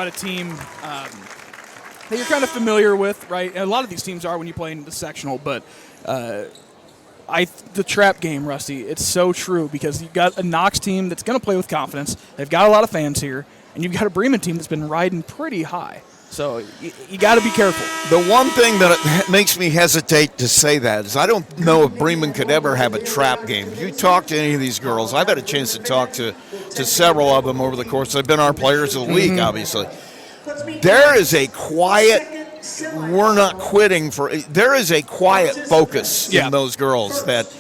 A team that you're kind of familiar with, right? And a lot of these teams are when you play in the sectional, but the trap game, Rusty, it's so true because you've got a Knox team that's going to play with confidence. They've got a lot of fans here, and you've got a Bremen team that's been riding pretty high. So you got to be careful. The one thing that makes me hesitate to say that is I don't know if Bremen could ever have a trap game. If you talk to any of these girls, I've had a chance to talk to several of them over the course. They've been our players of the week, obviously. There is a quiet, we're not quitting there is a quiet focus in those girls that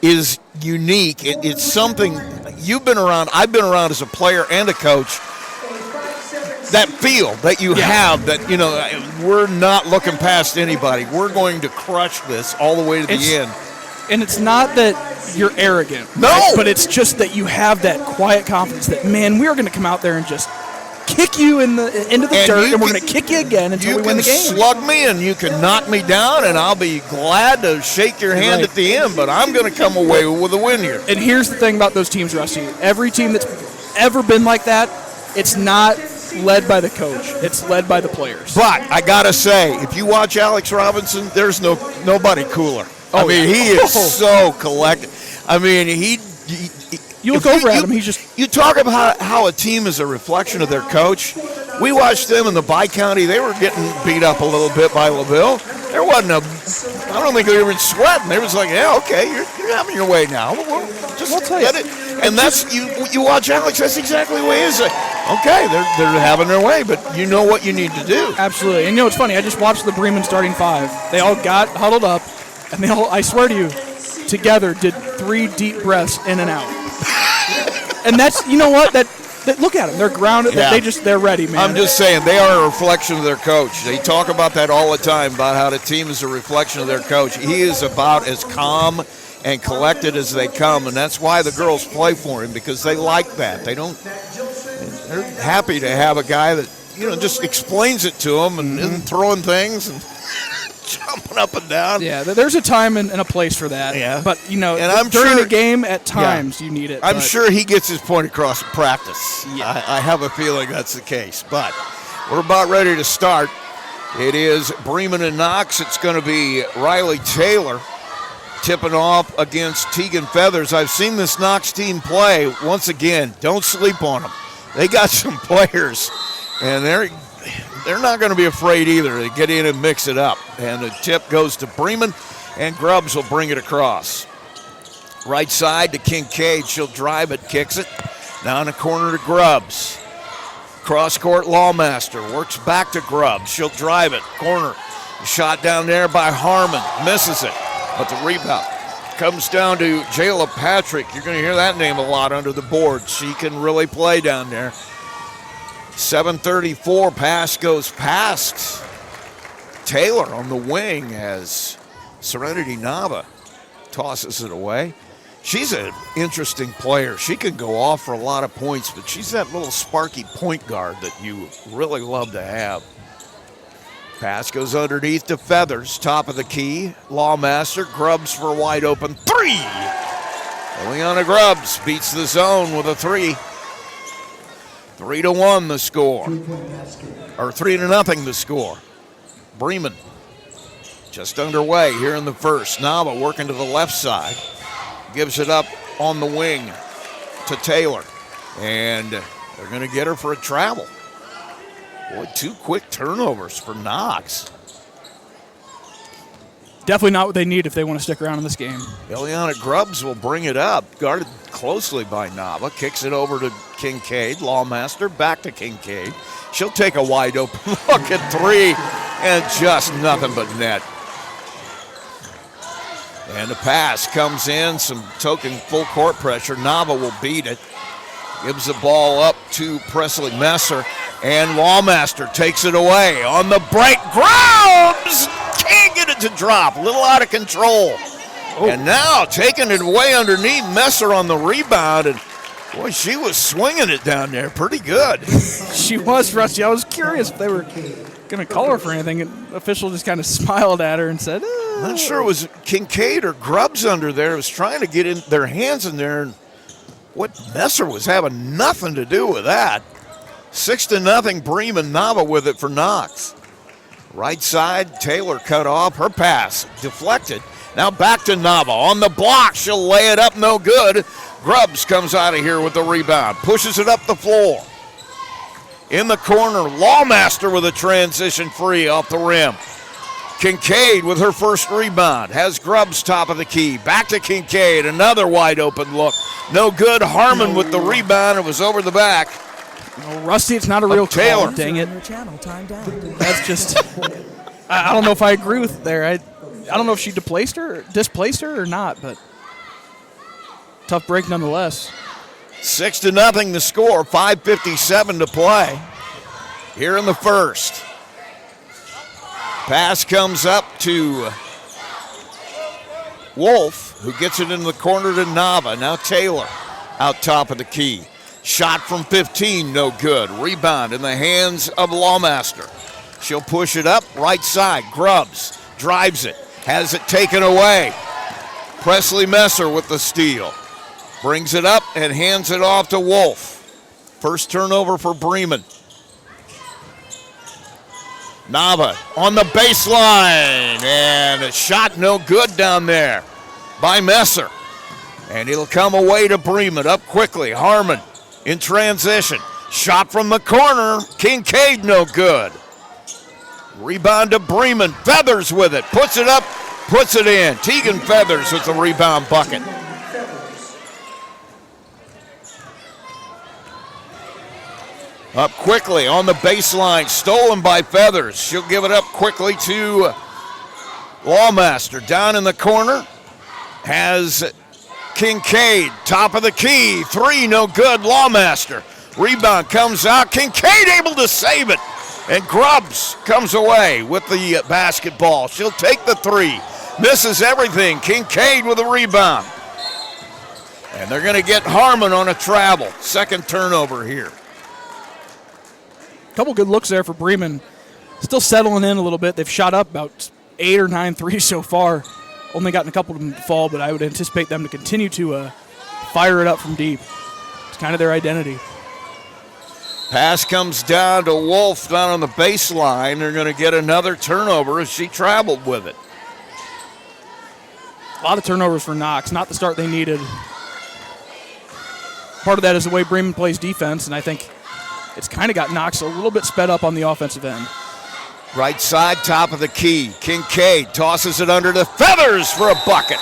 is unique. It's something you've been around, I've been around as a player and a coach. That feel that you have that, we're not looking past anybody. We're going to crush this all the way to the end. And it's not that you're arrogant. No. Right? But it's just that you have that quiet confidence that, man, we are going to come out there and just kick you into the dirt, and we're going to kick you again until we win the game. You can slug me and you can knock me down, and I'll be glad to shake your hand at the end, but I'm going to come away with a win here. And here's the thing about those teams, Rusty. Every team that's ever been like that, it's not led by the coach. It's led by the players. But I got to say, if you watch Alex Robinson, there's nobody cooler. Oh, he is so collected. You look over at him, he's just... You talk about how a team is a reflection of their coach. We watched them in the Bi-County. They were getting beat up a little bit by LaVille. There wasn't I don't think they were sweating. They was like, yeah, okay, you're having your way now. We'll get it. And that's, you watch Alex, that's exactly the way it is. Okay, they're having their way, but you know what you need to do. Absolutely. And it's funny, I just watched the Bremen starting five. They all got huddled up, and they all, I swear to you, together did 3 deep breaths in and out. And that's, you know what, that look at them. They're grounded. Yeah. They're ready, man. I'm just saying, they are a reflection of their coach. They talk about that all the time, about how the team is a reflection of their coach. He is about as calm and collected as they come, and that's why the girls play for him, because they like that. They're happy to have a guy that, just explains it to them and isn't throwing things and jumping up and down. Yeah, there's a time and a place for that. Yeah. But, and I'm during sure, a game, at times you need it. I'm sure he gets his point across in practice. Yeah. I have a feeling that's the case. But we're about ready to start. It is Bremen and Knox. It's going to be Riley Taylor tipping off against Tegan Feathers. I've seen this Knox team play. Once again, don't sleep on them. They got some players, and they're not going to be afraid either to get in and mix it up. And the tip goes to Bremen, and Grubbs will bring it across. Right side to Kincaid. She'll drive it, kicks it. Down the corner to Grubbs. Cross-court Lawmaster works back to Grubbs. She'll drive it. Corner. Shot down there by Harmon. Misses it. But the rebound comes down to Jayla Patrick. You're going to hear that name a lot under the board. She can really play down there. 7:34, pass goes past Taylor on the wing as Serenity Nava tosses it away. She's an interesting player. She can go off for a lot of points, but she's that little sparky point guard that you really love to have. Pass goes underneath to Feathers, top of the key. Lawmaster, Grubbs for a wide open 3. Ileana Grubbs beats the zone with a 3. 3-1 the score, or 3-0 the score. Bremen just underway here in the first. Nava working to the left side, gives it up on the wing to Taylor, and they're going to get her for a travel. Boy, 2 quick turnovers for Knox. Definitely not what they need if they want to stick around in this game. Ileana Grubbs will bring it up, guarded closely by Nava, kicks it over to Kincaid. Lawmaster back to Kincaid. She'll take a wide open look at 3 and just nothing but net. And the pass comes in, some token full court pressure. Nava will beat it. Gives the ball up to Presley Messer, and Lawmaster takes it away on the break. Grubbs can't get it to drop, a little out of control. And now taking it away underneath, Messer on the rebound, and boy, she was swinging it down there pretty good. She was, Rusty. I was curious if they were going to call her for anything, and the official just kind of smiled at her and said, I'm not sure it was Kincaid or Grubbs under there. It was trying to get in their hands in there, and what Messer was having nothing to do with that. 6-0 Bremen. Nava with it for Knox. Right side, Taylor cut off. Her pass deflected. Now back to Nava. On the block, she'll lay it up, no good. Grubbs comes out of here with the rebound. Pushes it up the floor. In the corner, Lawmaster with a transition free off the rim. Kincaid with her first rebound. Has Grubbs top of the key. Back to Kincaid, another wide open look. No good. Harmon with the rebound. It was over the back. No, Rusty, it's not a real Taylor. call. Dang it. That's just, I don't know if I agree with there. I don't know if she displaced her or not, but tough break nonetheless. 6-0 the score, 5:57 to play here in the first. Pass comes up to Wolf, who gets it in the corner to Nava. Now Taylor out top of the key. Shot from 15, no good. Rebound in the hands of Lawmaster. She'll push it up, right side. Grubbs drives it, has it taken away. Presley Messer with the steal. Brings it up and hands it off to Wolf. First turnover for Bremen. Nava on the baseline, and a shot no good down there by Messer. And it'll come away to Bremen. Up quickly, Harmon in transition. Shot from the corner, Kincaid no good. Rebound to Bremen, Feathers with it, puts it up, puts it in. Tegan Feathers with the rebound bucket. Up quickly on the baseline, stolen by Feathers. She'll give it up quickly to Lawmaster. Down in the corner has Kincaid, top of the key. Three, no good, Lawmaster. Rebound comes out, Kincaid able to save it. And Grubbs comes away with the basketball. She'll take the three. Misses everything, Kincaid with a rebound. And they're gonna get Harmon on a travel. Second turnover here. Couple good looks there for Bremen. Still settling in a little bit. They've shot up about 8 or 9 threes so far. Only gotten a couple of them to fall, but I would anticipate them to continue to fire it up from deep. It's kind of their identity. Pass comes down to Wolf down on the baseline. They're going to get another turnover as she traveled with it. A lot of turnovers for Knox. Not the start they needed. Part of that is the way Bremen plays defense, and I think it's kind of got Knox a little bit sped up on the offensive end. Right side, top of the key. Kincaid tosses it under to Feathers for a bucket.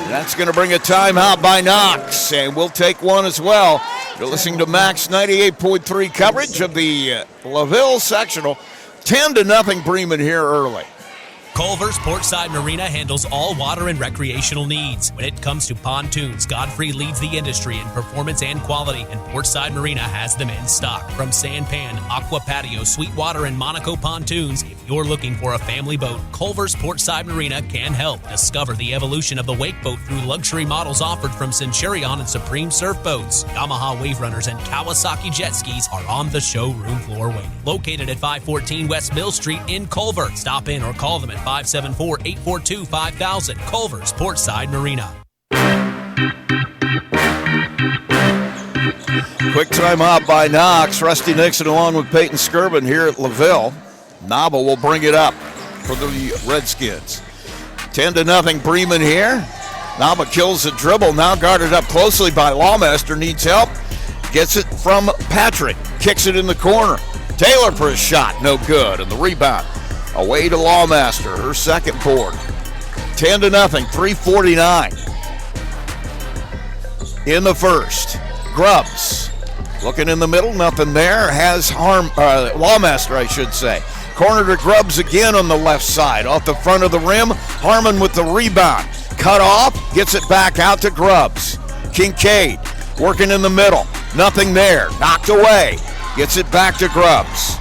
That's going to bring a timeout by Knox, and we'll take one as well. You're listening to Max 98.3 coverage of the LaVille Sectional. 10-0 Bremen here early. Culver's Portside Marina handles all water and recreational needs. When it comes to pontoons, Godfrey leads the industry in performance and quality, and Portside Marina has them in stock. From Sanpan, Aqua Patio, Sweetwater, and Monaco pontoons, if you're looking for a family boat, Culver's Portside Marina can help. Discover the evolution of the wake boat through luxury models offered from Centurion and Supreme Surf Boats. Yamaha Wave Runners and Kawasaki jet skis are on the showroom floor waiting. Located at 514 West Mill Street in Culver. Stop in or call them at 574-842-5000. Culver's Portside Marina. Quick timeout by Knox. Rusty Nixon along with Peyton Skirvin here at LaVille. Nava will bring it up for the Redskins. 10-0 Bremen here. Nava kills the dribble. Now guarded up closely by Lawmaster. Needs help. Gets it from Patrick. Kicks it in the corner. Taylor for a shot. No good. And the rebound away to Lawmaster, her second board. 10-0, 3:49 in the first. Grubbs looking in the middle, nothing there. Has Lawmaster, I should say. Corner to Grubbs again on the left side, off the front of the rim. Harmon with the rebound. Cut off, gets it back out to Grubbs. Kincaid working in the middle, nothing there. Knocked away, gets it back to Grubbs.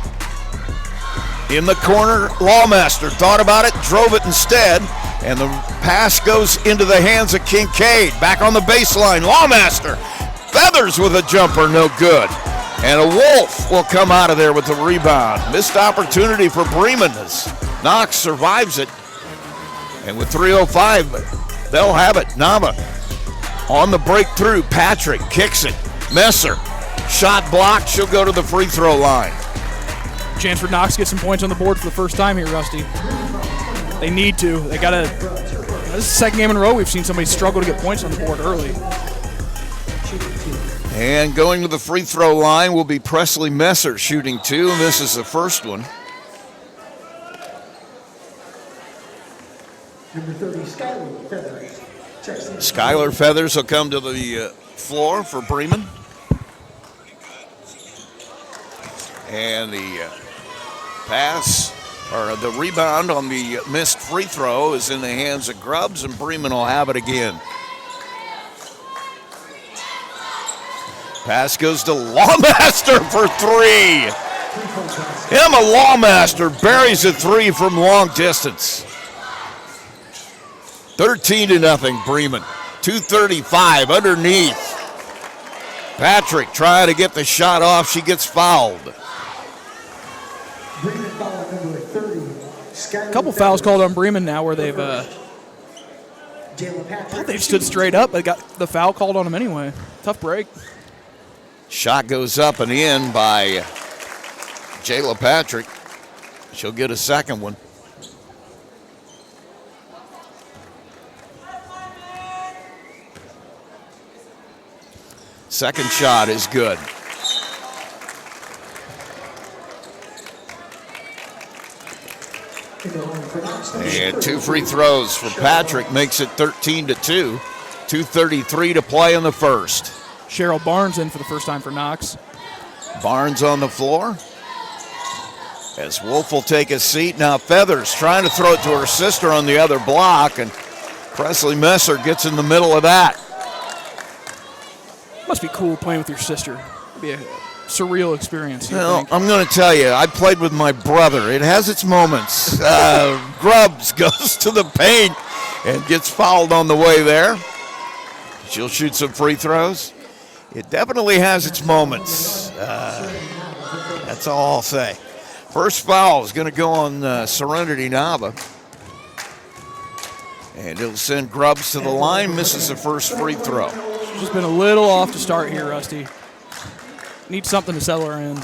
In the corner, Lawmaster thought about it, drove it instead, and the pass goes into the hands of Kincaid. Back on the baseline, Lawmaster. Feathers with a jumper, no good. And a Wolf will come out of there with the rebound. Missed opportunity for Bremen as Knox survives it. And with 3:05, they'll have it. Nava on the breakthrough. Patrick kicks it. Messer Shot blocked. She'll go to the free throw line. Chance for Knox to get some points on the board for the first time here, Rusty. They need to. They got to. This is the second game in a row we've seen somebody struggle to get points on the board early. And going to the free throw line will be Presley Messer shooting 2, and this is the first one. Number 30, Skylar Feathers. Skylar Feathers will come to the floor for Bremen. And the pass, or the rebound on the missed free throw is in the hands of Grubbs, and Bremen will have it again. Pass goes to Lawmaster for 3. Emma Lawmaster buries a 3 from long distance. 13-0 Bremen. 2:35 underneath. Patrick trying to get the shot off. She gets fouled. Bremen foul number 30. A couple fouls called on Bremen now where they've stood straight up. They got the foul called on them anyway. Tough break. Shot goes up and in by Jayla Patrick. She'll get a second one. Second shot is good. And 2 free throws for Patrick makes it 13-2. 2:33 to play in the first. Cheryl Barnes in for the first time for Knox. Barnes on the floor. As Wolf will take a seat. Now Feathers trying to throw it to her sister on the other block, and Presley Messer gets in the middle of that. Must be cool playing with your sister. It'd be a surreal experience. Well, I'm going to tell you, I played with my brother. It has its moments. Grubbs goes to the paint and gets fouled on the way there. She'll shoot some free throws. It definitely has its moments. That's all I'll say. First foul is going to go on Serenity Nava. And it'll send Grubbs to the line, misses the first free throw. She's just been a little off to start here, Rusty. Needs something to settle her in.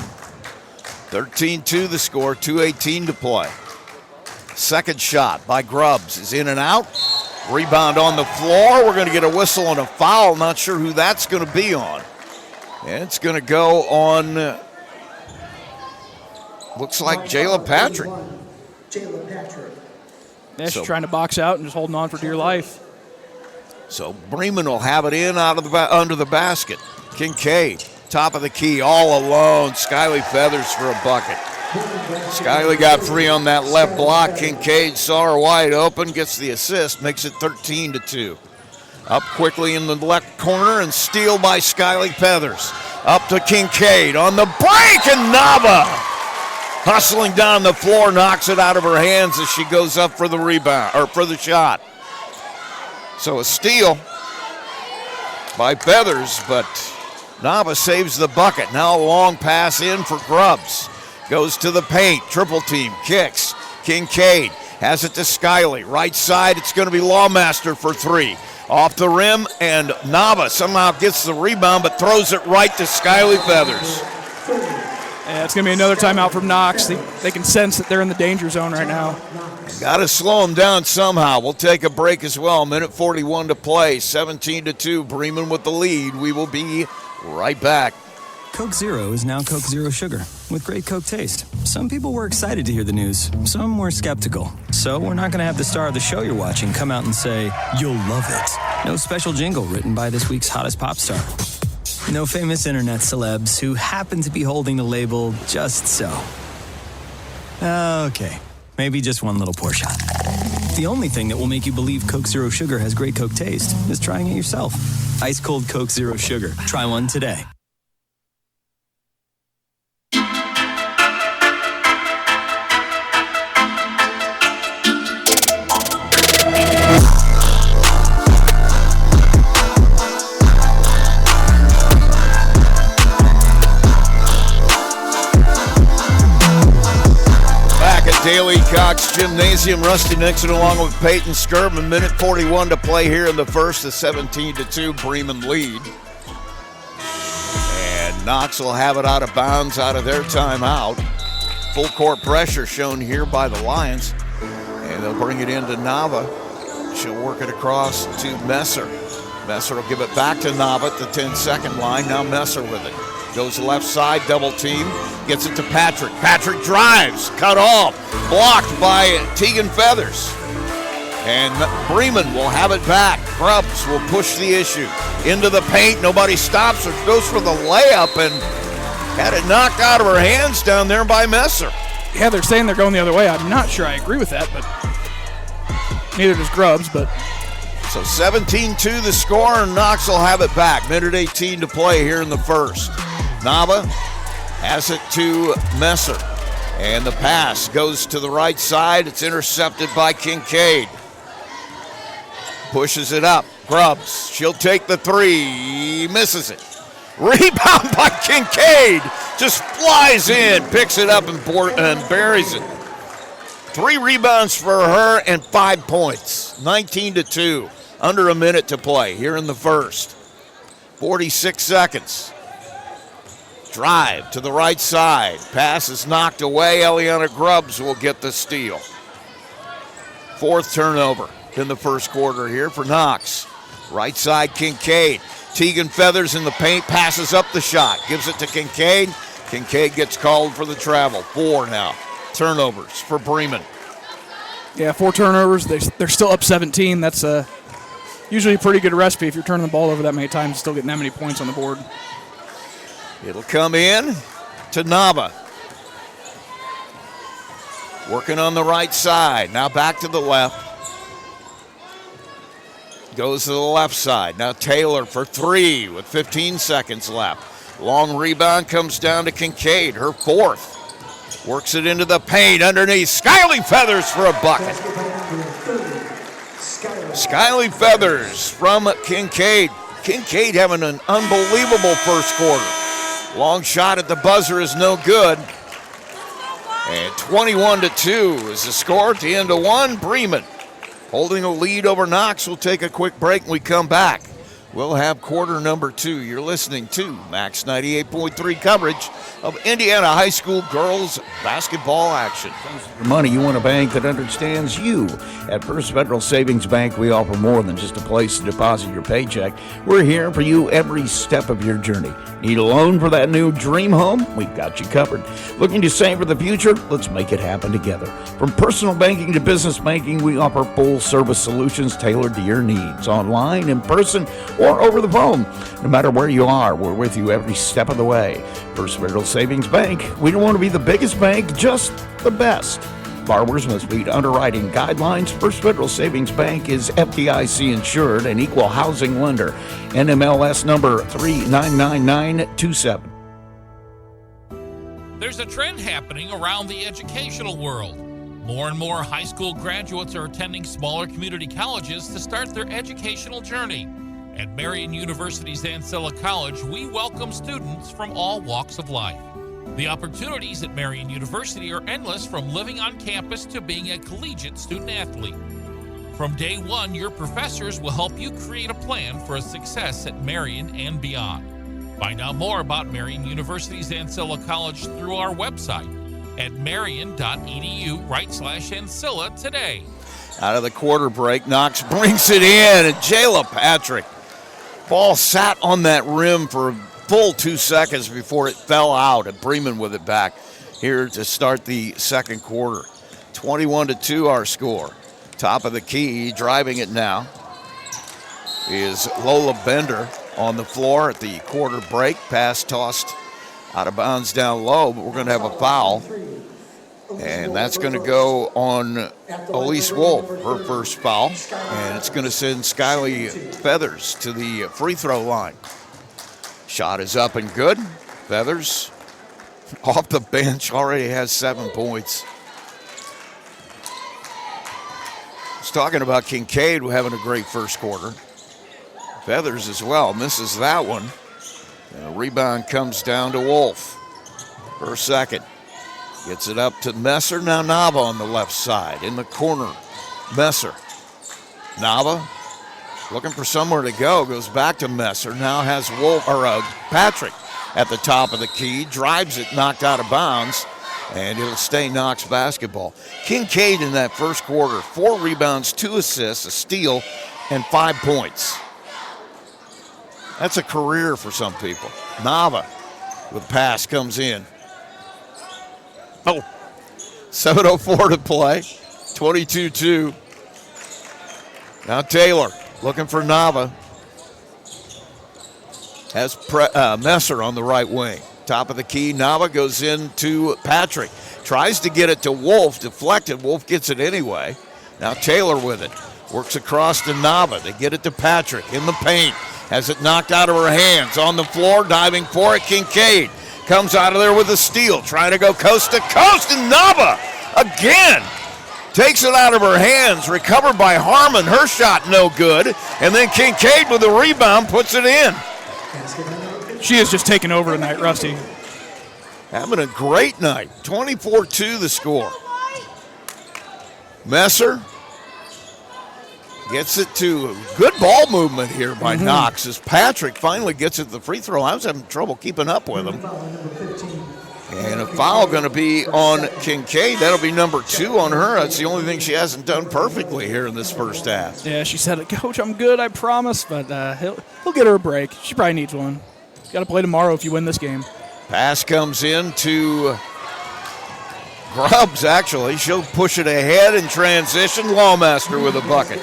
13-2 the score, 2:18 to play. Second shot by Grubbs is in and out. Rebound on the floor. We're going to get a whistle and a foul. Not sure who that's going to be on. And it's going to go on, looks like Jayla Patrick. Jayla Patrick. Yeah, she's trying to box out and just holding on for dear life. So Bremen will have it in out of the under the basket. Kincaid, top of the key, all alone. Skyly Feathers for a bucket. Skyly got free on that left block. Kincaid saw her wide open, gets the assist, makes it 13-2. Up quickly in the left corner and steal by Skyly Feathers. Up to Kincaid on the break, and Nava hustling down the floor, knocks it out of her hands as she goes up for the rebound, or for the shot. So a steal by Feathers, but Nava saves the bucket. Now a long pass in for Grubbs. Goes to the paint, triple team, kicks. Kincaid has it to Skyly. Right side, it's going to be Lawmaster for 3. Off the rim, and Nava somehow gets the rebound, but throws it right to Skyly Feathers. Yeah, it's going to be another timeout from Knox. They can sense that they're in the danger zone right now. Got to slow them down somehow. We'll take a break as well. Minute 41 to play, 17-2. Bremen with the lead. We will be right back. Coke Zero is now Coke Zero Sugar with great Coke taste. Some people were excited to hear the news. Some were skeptical. So we're not going to have the star of the show you're watching come out and say, "You'll love it." No special jingle written by this week's hottest pop star. No famous internet celebs who happen to be holding the label just so. Okay, maybe just one little pour shot. The only thing that will make you believe Coke Zero Sugar has great Coke taste is trying it yourself. Ice cold Coke Zero Sugar. Try one today. Daly Cox Gymnasium. Rusty Nixon along with Peyton Skirvin. Minute 41 to play here in the first. The 17-2 Bremen lead. And Knox will have it out of bounds out of their timeout. Full court pressure shown here by the Lions. And they'll bring it into Nava. She'll work it across to Messer. Messer will give it back to Nava at the 10-second line. Now Messer with it. Goes left side, double team. Gets it to Patrick. Patrick drives, cut off. Blocked by Tegan Feathers. And Bremen will have it back. Grubbs will push the issue into the paint. Nobody stops her. Goes for the layup and had it knocked out of her hands down there by Messer. Yeah, they're saying they're going the other way. I'm not sure I agree with that, but neither does Grubbs. But so 17-2 the score, and Knox will have it back. Minute 18 to play here in the first. Nava has it to Messer. And the pass goes to the right side. It's intercepted by Kincaid. Pushes it up. Grubbs. She'll take the three. Misses it. Rebound by Kincaid. Just flies in. Picks it up and buries it. 3 rebounds for her and 5 points. 19-2. Under a minute to play here in the first. 46 seconds. Drive to the right side. Pass is knocked away. Eliana Grubbs will get the steal. 4th turnover in the first quarter here for Knox. Right side, Kincaid. Tegan Feathers in the paint, passes up the shot. Gives it to Kincaid. Kincaid gets called for the travel. 4 now. Turnovers for Bremen. yeah, 4 turnovers. They're still up 17. That's usually a pretty good recipe if you're turning the ball over that many times and still getting that many points on the board. It'll come in to Nava. Working on the right side. Now back to the left. Goes to the left side. Now Taylor for 3 with 15 seconds left. Long rebound comes down to Kincaid, her 4th. Works it into the paint underneath. Skyly Feathers for a bucket. Skyly Feathers from Kincaid. Kincaid having an unbelievable first quarter. Long shot at the buzzer is no good. And 21-2 is the score at the end of one. Bremen holding a lead over Knox. We'll take a quick break and we come back. We'll have quarter number 2. You're listening to Max 98.3 coverage of Indiana High School girls basketball action. Your money, you want a bank that understands you. At First Federal Savings Bank, we offer more than just a place to deposit your paycheck. We're here for you every step of your journey. Need a loan for that new dream home? We've got you covered. Looking to save for the future? Let's make it happen together. From personal banking to business banking, we offer full-service solutions tailored to your needs, online, in person, or over the phone. No matter where you are, we're with you every step of the way. First Federal Savings Bank, we don't want to be the biggest bank, just the best. Borrowers must meet underwriting guidelines. First Federal Savings Bank is FDIC insured and equal housing lender. NMLS number 399927. There's a trend happening around the educational world. More and more high school graduates are attending smaller community colleges to start their educational journey. At Marian University's Ancilla College, we welcome students from all walks of life. The opportunities at Marian University are endless, from living on campus to being a collegiate student athlete. From day one, your professors will help you create a plan for a success at Marian and beyond. Find out more about Marian University's Ancilla College through our website at marian.edu/Ancilla today. Out of the quarter break, Knox brings it in, and Jayla Patrick. Ball sat on that rim for a full 2 seconds before it fell out, and Bremen with it back here to start the second quarter. 21-2 our score. Top of the key, driving it now, is Lola Bender on the floor at the quarter break. Pass tossed out of bounds down low, but we're going to have a foul. And that's going to go on Elise Wolf, her first foul. And it's going to send Skyly Feathers to the free throw line. Shot is up and good. Feathers off the bench, already has 7 points. I was talking about Kincaid having a great first quarter. Feathers as well, misses that one. And a rebound comes down to Wolf. Her second. Gets it up to Messer. Now Nava on the left side. In the corner, Messer. Nava looking for somewhere to go. Goes back to Messer. Now has Wolf or Patrick. at the top of the key, drives it, knocked out of bounds, and it'll stay Knox basketball. Kincaid in that first quarter, 4 rebounds, 2 assists, a steal, and 5 points. That's a career for some people. Nava with pass comes in. Oh, 7:04 to play, 22-2. Now Taylor looking for Nava. Has Messer on the right wing. Top of the key, Nava goes into Patrick. Tries to get it to Wolf, deflected. Wolf gets it anyway. Now Taylor with it. Works across to Nava. They get it to Patrick in the paint. Has it knocked out of her hands. On the floor, diving for it, Kincaid. Comes out of there with a steal. Trying to go coast to coast, and Nava again takes it out of her hands. Recovered by Harmon. Her shot no good. And then Kincaid with the rebound puts it in. She is just taking over tonight, Rusty. Having a great night. 24-2 the score. Messer gets it to good ball movement here by Knox as Patrick finally gets it to the free throw. I was having trouble keeping up with him. And a foul going to be on Kincaid. That'll be number 2 on her. That's the only thing she hasn't done perfectly here in this first half. Yeah, she said, Coach, I'm good, I promise, but he'll get her a break. She probably needs one. Got to play tomorrow if you win this game. Pass comes in to Grubbs, actually. She'll push it ahead in transition. Lawmaster with a bucket.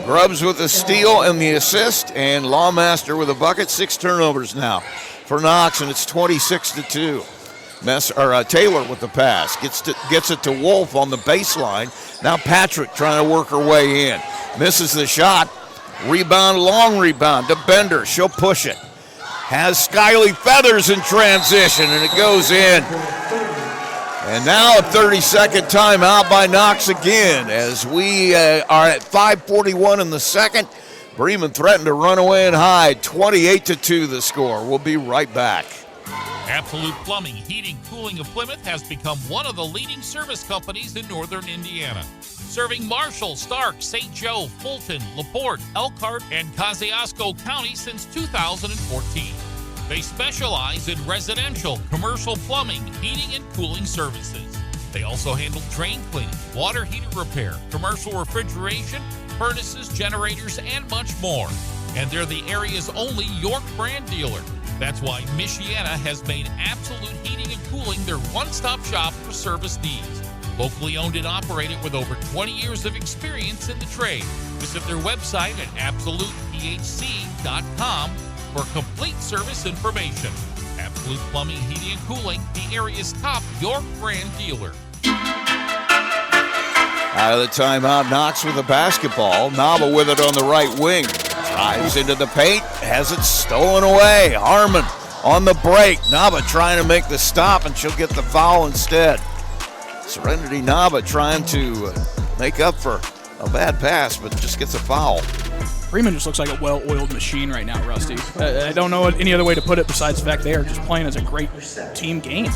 Grubbs with the steal and the assist, and Lawmaster with a bucket. 6 turnovers now for Knox, and it's 26-2. Taylor with the pass. Gets it to Wolf on the baseline. Now Patrick trying to work her way in. Misses the shot. Rebound, long rebound to Bender. She'll push it. Has Skyly Feathers in transition, and it goes in. And now a 30-second timeout by Knox again as we are at 5:41 in the second. Bremen threatened to run away and hide. 28-2 the score. We'll be right back. Absolute Plumbing, Heating, Cooling of Plymouth has become one of the leading service companies in northern Indiana. Serving Marshall, Stark, St. Joe, Fulton, LaPorte, Elkhart, and Kosciuszko County since 2014. They specialize in residential, commercial plumbing, heating, and cooling services. They also handle drain cleaning, water heater repair, commercial refrigeration, furnaces, generators, and much more. And they're the area's only York brand dealer. That's why Michiana has made Absolute Heating and Cooling their one-stop shop for service needs. Locally owned and operated with over 20 years of experience in the trade. Visit their website at absolutephc.com for complete service information. Absolute Plumbing, Heating, and Cooling, the area's top York brand dealer. Out of the timeout, Knox with the basketball. Nava with it on the right wing. Drives into the paint, has it stolen away. Harmon on the break. Nava trying to make the stop, and she'll get the foul instead. Serenity Nava trying to make up for a bad pass, but just gets a foul. Bremen just looks like a well-oiled machine right now, Rusty. I don't know any other way to put it besides the fact they are just playing as a great team game.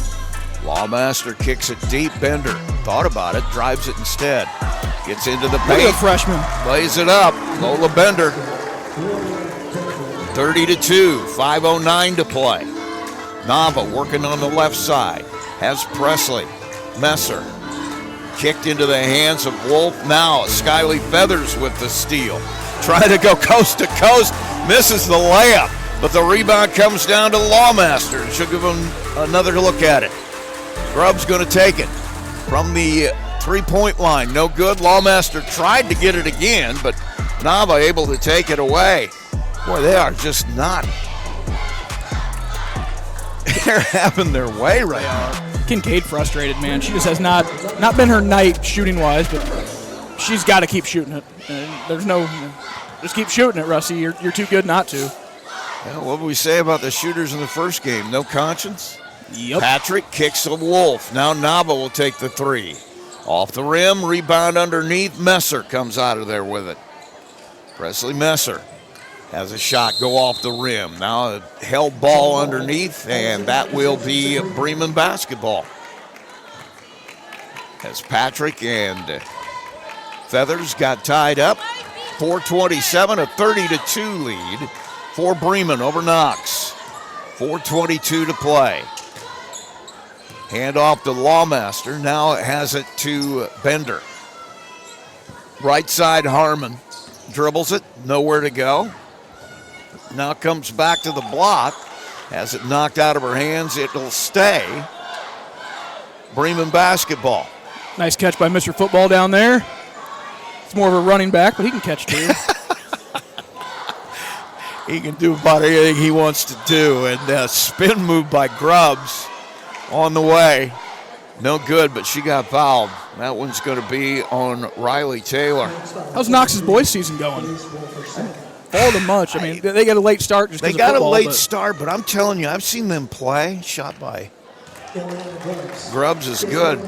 Lawmaster kicks it deep. Bender thought about it, drives it instead. Gets into the Look paint. at the freshman. Lays it up. Lola Bender. 30-2. 5:09 to play. Nava working on the left side. Has Presley. Messer. Kicked into the hands of Wolf. Now Skyly Feathers with the steal. Trying to go coast to coast. Misses the layup. But the rebound comes down to Lawmaster. She'll give him another look at it. Grubb's going to take it from the three-point line. No good. Lawmaster tried to get it again, but Nava able to take it away. Boy, they are just not. They're having their way right now. Kincaid frustrated, man. She just has not been her night shooting-wise, but she's got to keep shooting it. There's no, just keep shooting it, Rusty. You're too good not to. Yeah, what did we say about the shooters in the first game? No conscience? Yep. Patrick kicks the Wolf. Now Nava will take the three. Off the rim, rebound underneath. Messer comes out of there with it. Presley Messer has a shot go off the rim. Now a held ball underneath, and that will be Bremen basketball. As Patrick and Feathers got tied up. 4:27, a 30-2 lead for Bremen over Knox. 4:22 to play. Hand off to Lawmaster. Now it has it to Bender. Right side, Harmon dribbles it, nowhere to go. Now comes back to the block. Has it knocked out of her hands. It'll stay. Bremen basketball. Nice catch by Mr. Football down there. It's more of a running back, but he can catch too. He can do about anything he wants to do. And a spin move by Grubbs on the way. No good, but she got fouled. That one's going to be on Riley Taylor. How's Knox's boys season going? Followed them much. I mean, they got a late start just They because got of football, a late but start, but I'm telling you, I've seen them play. Shot by Grubbs is good.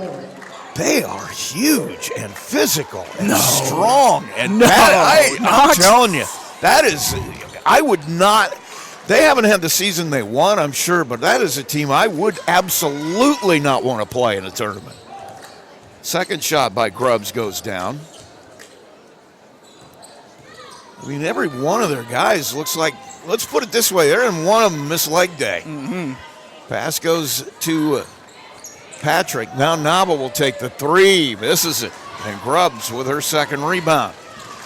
They are huge and physical and strong. And I'm Knox. telling you, that is, I would not, they haven't had the season they want, I'm sure, but that is a team I would absolutely not want to play in a tournament. Second shot by Grubbs goes down. I mean, every one of their guys looks like, let's put it this way, they're in one of them miss leg day. Mm-hmm. Pass goes to Patrick. Now Naba will take the three. Misses it. And Grubbs with her second rebound.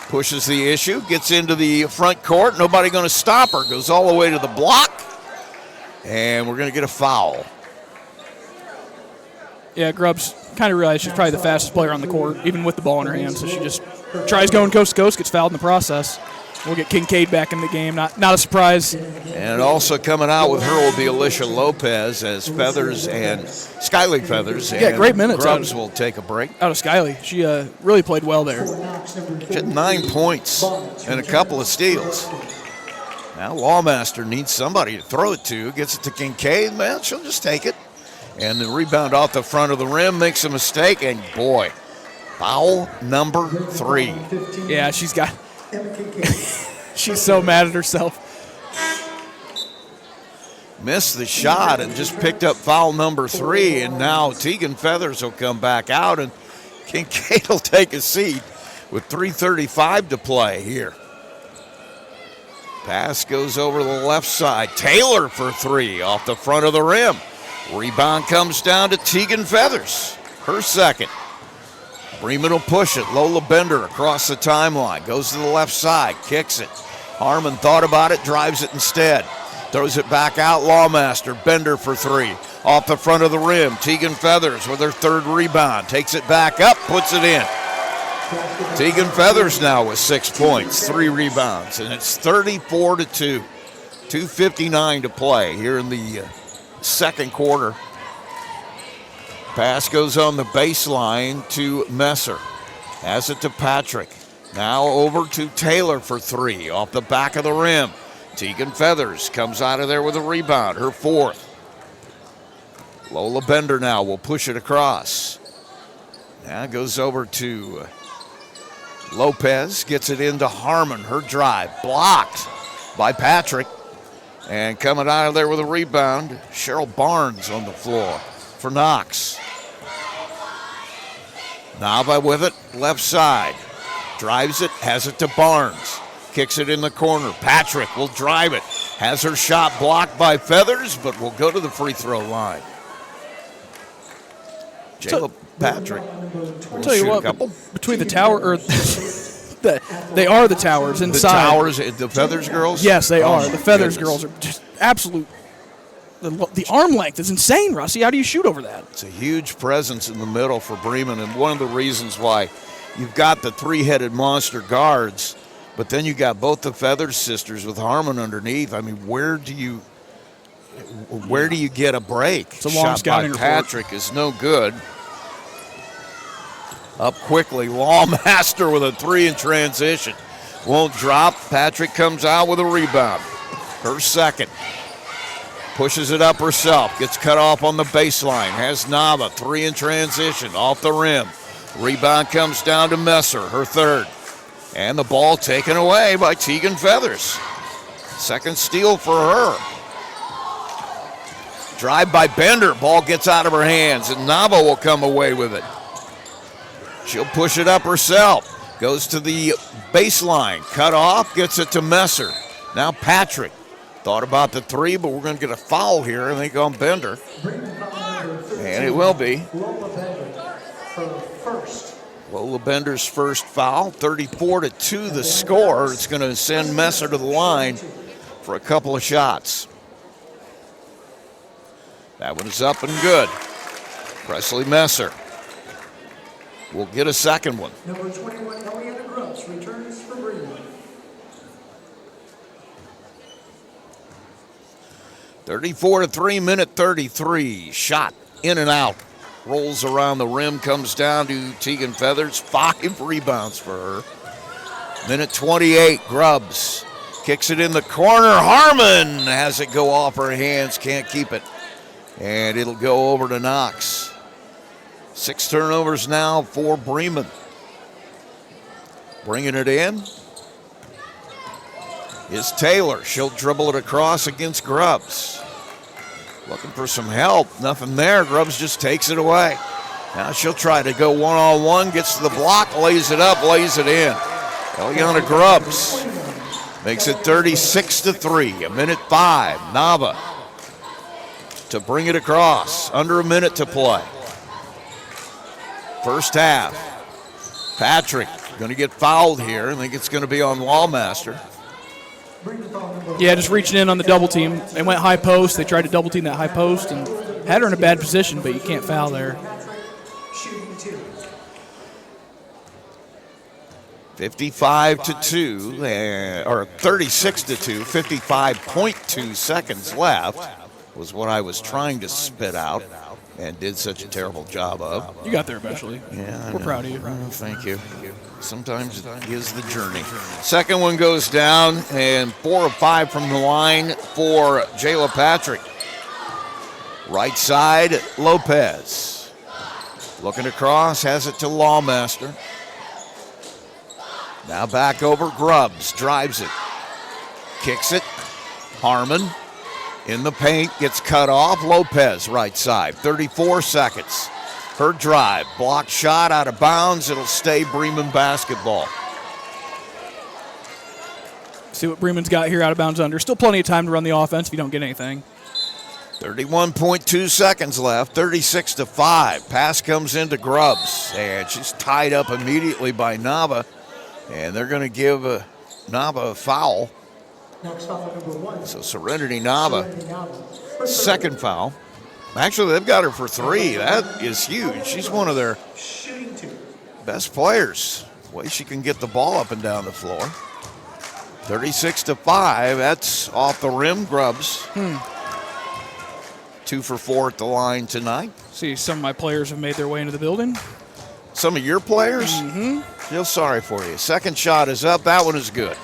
Pushes the issue, gets into the front court. Nobody going to stop her. Goes all the way to the block. And we're going to get a foul. Yeah, Grubbs kind of realized she's probably the fastest player on the court, even with the ball in her hand. So she just tries going coast to coast, gets fouled in the process. We'll get Kincaid back in the game. Not a surprise. And also coming out with her will be Alicia Lopez as Feathers and Skyly Feathers. Yeah, great minutes. Grubbs will take a break. Out of Skyly. She really played well there. She had 9 points and a couple of steals. Now Lawmaster needs somebody to throw it to. Gets it to Kincaid. Man, she'll just take it. And the rebound off the front of the rim makes a mistake. And boy, foul number 3. Yeah, she's got... She's so mad at herself. Missed the shot and just picked up foul number 3. And now Tegan Feathers will come back out and Kincaid will take a seat with 3:35 to play here. Pass goes over the left side. Taylor for 3 off the front of the rim. Rebound comes down to Tegan Feathers. Her second. Bremen will push it. Lola Bender across the timeline. Goes to the left side. Kicks it. Harmon thought about it. Drives it instead. Throws it back out. Lawmaster. Bender for 3. Off the front of the rim. Tegan Feathers with her third rebound. Takes it back up. Puts it in. Tegan Feathers now with 6 points. 3 rebounds. And it's 34-2. 2:59 to play here in the second quarter. Pass goes on the baseline to Messer. Has it to Patrick. Now over to Taylor for 3 off the back of the rim. Tegan Feathers comes out of there with a rebound, her 4th. Lola Bender now will push it across. Now it goes over to Lopez, gets it into Harmon, her drive, blocked by Patrick. And coming out of there with a rebound, Cheryl Barnes on the floor for Knox. Nava with it, left side. Drives it, has it to Barnes. Kicks it in the corner. Patrick will drive it. Has her shot blocked by Feathers, but will go to the free throw line. Jayla Patrick. I'll tell you what, between the tower, or they are the towers inside. The towers, the Feathers girls? Yes, they are. The Feathers goodness. girls are just absolute. The arm length is insane, Rusty. How do you shoot over that? It's a huge presence in the middle for Bremen, and one of the reasons why you've got the 3-headed monster guards, but then you got both the Feathers sisters with Harmon underneath. I mean, where do you get a break? It's a long Shot scouting by report. Patrick is no good. Up quickly, Lawmaster with a 3 in transition. Won't drop. Patrick comes out with a rebound. Her second. Pushes it up herself. Gets cut off on the baseline. Has Nava. 3 in transition. Off the rim. Rebound comes down to Messer. Her third. And the ball taken away by Tegan Feathers. Second steal for her. Drive by Bender. Ball gets out of her hands. And Nava will come away with it. She'll push it up herself. Goes to the baseline. Cut off. Gets it to Messer. Now Patrick. Thought about the three, but we're going to get a foul here, I think, on Bender. And it will be. Lola Bender for first. Lola Bender's first foul. 34-2 the score. It's going to send Messer to the line for a couple of shots. That one is up and good. Presley Messer will get a second one. Number 21, Eliana Grubbs, returns for Bremen. 34-3, minute 33. Shot in and out. Rolls around the rim, comes down to Tegan Feathers. 5 rebounds for her. Minute 28, Grubbs kicks it in the corner. Harmon has it go off her hands, can't keep it. And it'll go over to Knox. 6 turnovers now for Bremen. Bringing it in is Taylor. She'll dribble it across against Grubbs. Looking for some help. Nothing there. Grubbs just takes it away. Now she'll try to go one-on-one. Gets to the block, lays it up, lays it in. Eliana Grubbs makes it 36-3. A minute 5. Nava to bring it across. Under a minute to play. First half. Patrick going to get fouled here. I think it's going to be on Lawmaster. Yeah, just reaching in on the double team. They went high post. They tried to double team that high post and had her in a bad position, but you can't foul there. 55-2, or 36-2, 55.2 seconds left was what I was trying to spit out and did such a terrible job of. You got there eventually. Yeah, we're proud of you. Thank you. Sometimes it is the journey. Second one goes down, and 4 of 5 from the line for Jayla Patrick. Right side, Lopez. Looking across, has it to Lawmaster. Now back over, Grubbs drives it. Kicks it. Harmon in the paint, gets cut off. Lopez, right side, 34 seconds. Her drive, blocked shot out of bounds. It'll stay Bremen basketball. See what Bremen's got here out of bounds under. Still plenty of time to run the offense if you don't get anything. 31.2 seconds left, 36-5. Pass comes into Grubbs, and she's tied up immediately by Nava. And they're going to give Nava a foul. Knox foul number 1. So Serenity Nava, second foul. Actually, they've got her for 3. That is huge. She's one of their best players. The way she can get the ball up and down the floor. 36-5. That's off the rim. Grubbs. 2 for 4 at the line tonight. See, some of my players have made their way into the building. Some of your players? Mm-hmm. Feel sorry for you. Second shot is up. That one is good.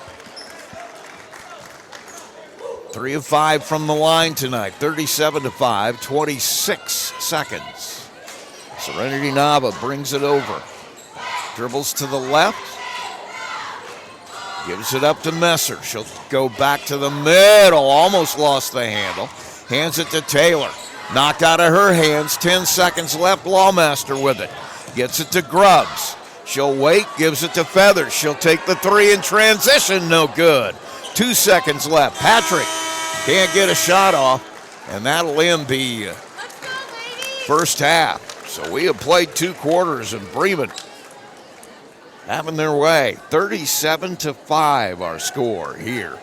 3 of 5 from the line tonight. 37-5, 26 seconds. Serenity Nava brings it over. Dribbles to the left. Gives it up to Messer. She'll go back to the middle. Almost lost the handle. Hands it to Taylor. Knocked out of her hands. 10 seconds left. Lawmaster with it. Gets it to Grubbs. She'll wait. Gives it to Feathers. She'll take the 3 in transition. No good. 2 seconds left. Patrick can't get a shot off, and that'll end the first half. So we have played 2 quarters, and Bremen having their way. 37-5 our score here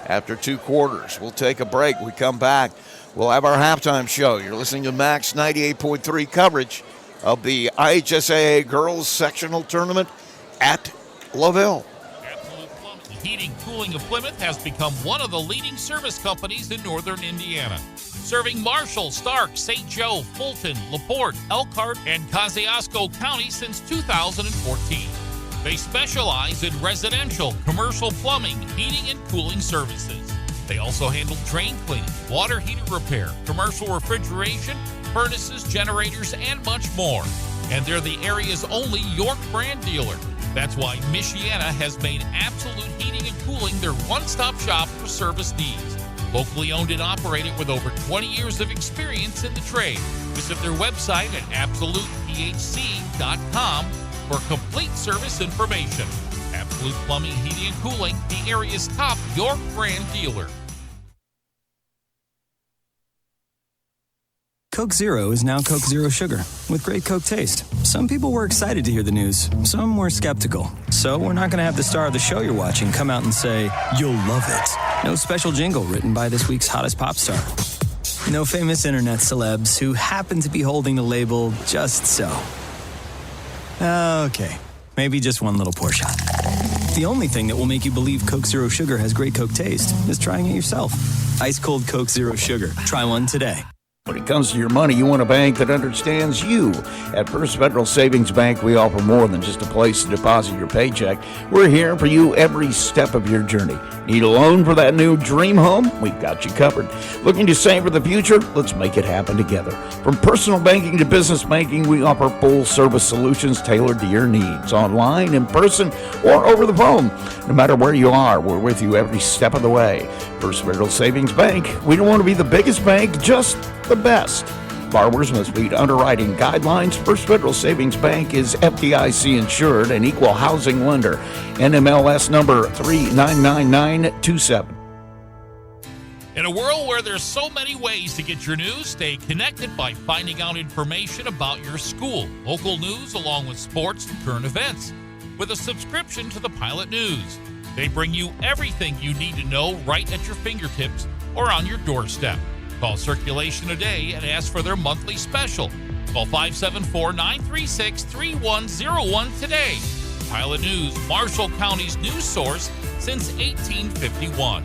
after 2 quarters. We'll take a break. We come back. We'll have our halftime show. You're listening to Max 98.3 coverage of the IHSAA Girls Sectional Tournament at LaVille. Heating Cooling of Plymouth has become one of the leading service companies in northern Indiana, serving Marshall, Stark, St. Joe, Fulton, LaPorte, Elkhart, and Kosciuszko County since 2014. They specialize in residential, commercial plumbing, heating, and cooling services. They also handle drain cleaning, water heater repair, commercial refrigeration, furnaces, generators, and much more. And they're the area's only York brand dealer. That's why Michiana has made Absolute Heating and Cooling their one-stop shop for service needs. Locally owned and operated with over 20 years of experience in the trade. Visit their website at absolutephc.com for complete service information. Absolute Plumbing, Heating, and Cooling, the area's top York brand dealer. Coke Zero is now Coke Zero Sugar, with great Coke taste. Some people were excited to hear the news. Some were skeptical. So we're not going to have the star of the show you're watching come out and say, "You'll love it." No special jingle written by this week's hottest pop star. No famous internet celebs who happen to be holding the label just so. Okay, maybe just one little pour shot. The only thing that will make you believe Coke Zero Sugar has great Coke taste is trying it yourself. Ice cold Coke Zero Sugar. Try one today. When it comes to your money, you want a bank that understands you. At First Federal Savings Bank, we offer more than just a place to deposit your paycheck. We're here for you every step of your journey. Need a loan for that new dream home? We've got you covered. Looking to save for the future? Let's make it happen together. From personal banking to business banking, we offer full-service solutions tailored to your needs, online, in person, or over the phone. No matter where you are, we're with you every step of the way. First Federal Savings Bank, we don't want to be the biggest bank, just the best. Borrowers must meet underwriting guidelines. First Federal Savings Bank is FDIC insured and equal housing lender. NMLS number 399927. In a world where there's so many ways to get your news, stay connected by finding out information about your school, local news, along with sports and current events. With a subscription to the Pilot News, they bring you everything you need to know right at your fingertips or on your doorstep. Call Circulation today and ask for their monthly special. Call 574-936-3101 today. Pilot News, Marshall County's news source since 1851.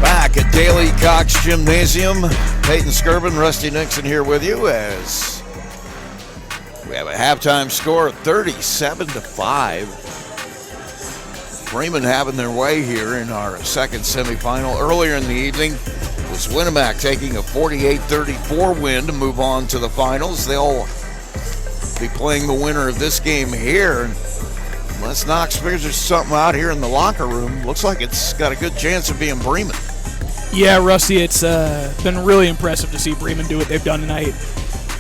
Back at Daily Cox Gymnasium, Peyton Skirvin, Rusty Nixon here with you as we have a halftime score of 37-5. Bremen having their way here in our second semifinal. Earlier in the evening was Winnemac taking a 48-34 win to move on to the finals. They'll be playing the winner of this game here. Unless Knox figures there's something out here in the locker room, looks like it's got a good chance of being Bremen. Yeah, Rusty, it's been really impressive to see Bremen do what they've done tonight.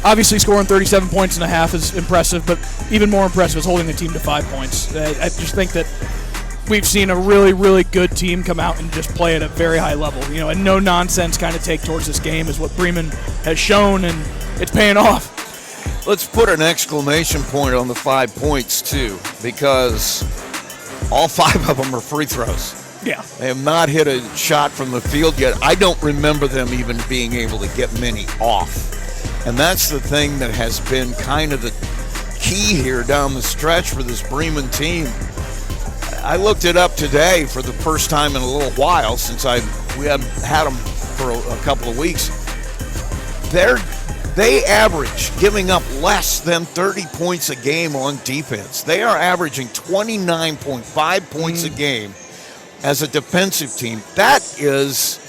Obviously, scoring 37 points and a half is impressive, but even more impressive is holding the team to 5 points. I just think that we've seen a really, really good team come out and just play at a very high level. You know, a no-nonsense kind of take towards this game is what Bremen has shown, and it's paying off. Let's put an exclamation point on the 5 points, too, because all 5 of them are free throws. Yeah. They have not hit a shot from the field yet. I don't remember them even being able to get many off. And that's the thing that has been kind of the key here down the stretch for this Bremen team. I looked it up today for the first time in a little while since we hadn't had them for a couple of weeks. They average giving up less than 30 points a game on defense. They are averaging 29.5 points a game as a defensive team. That is,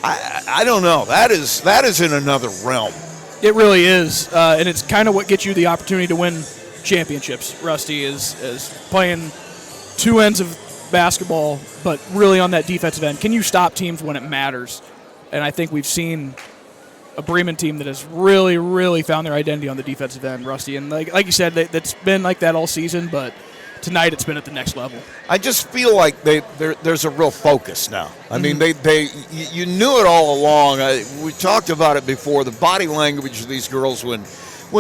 I don't know. That is in another realm. It really is, and it's kind of what gets you the opportunity to win championships, Rusty, is playing two ends of basketball, but really on that defensive end. Can you stop teams when it matters? And I think we've seen a Bremen team that has really, really found their identity on the defensive end, Rusty. And like you said, that's been like that all season, but tonight it's been at the next level. I just feel like there's a real focus now. I mean, you knew it all along. We talked about it before. The body language of these girls when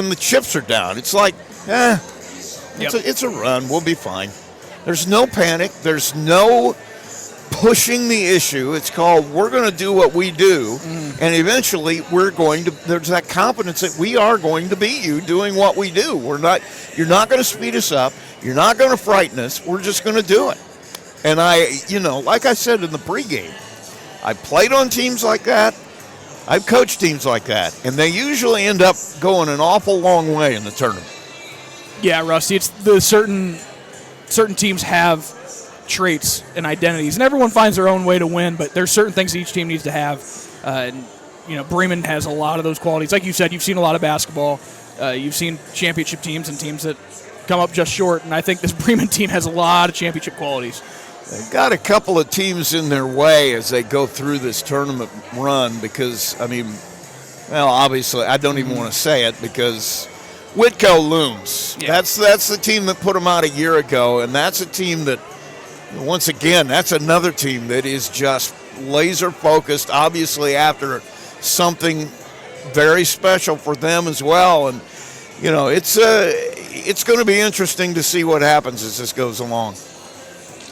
the chips are down, it's like, it's a run. We'll be fine. There's no panic. There's no pushing the issue. It's called, we're going to do what we do, and eventually there's that confidence that we are going to beat you doing what we do. You're not going to speed us up. You're not going to frighten us. We're just going to do it. And like I said in the pregame, I played on teams like that. I've coached teams like that, and they usually end up going an awful long way in the tournament. Yeah, Rusty, it's the certain teams have traits and identities, and everyone finds their own way to win, but there's certain things that each team needs to have. Bremen has a lot of those qualities. Like you said, you've seen a lot of basketball. You've seen championship teams and teams that come up just short, and I think this Bremen team has a lot of championship qualities. They've got a couple of teams in their way as they go through this tournament run because, Well, obviously, I don't even want to say it because Whitco looms. Yeah. That's the team that put them out a year ago, and that's a team that, once again, that's another team that is just laser focused, obviously after something very special for them as well. And, it's going to be interesting to see what happens as this goes along.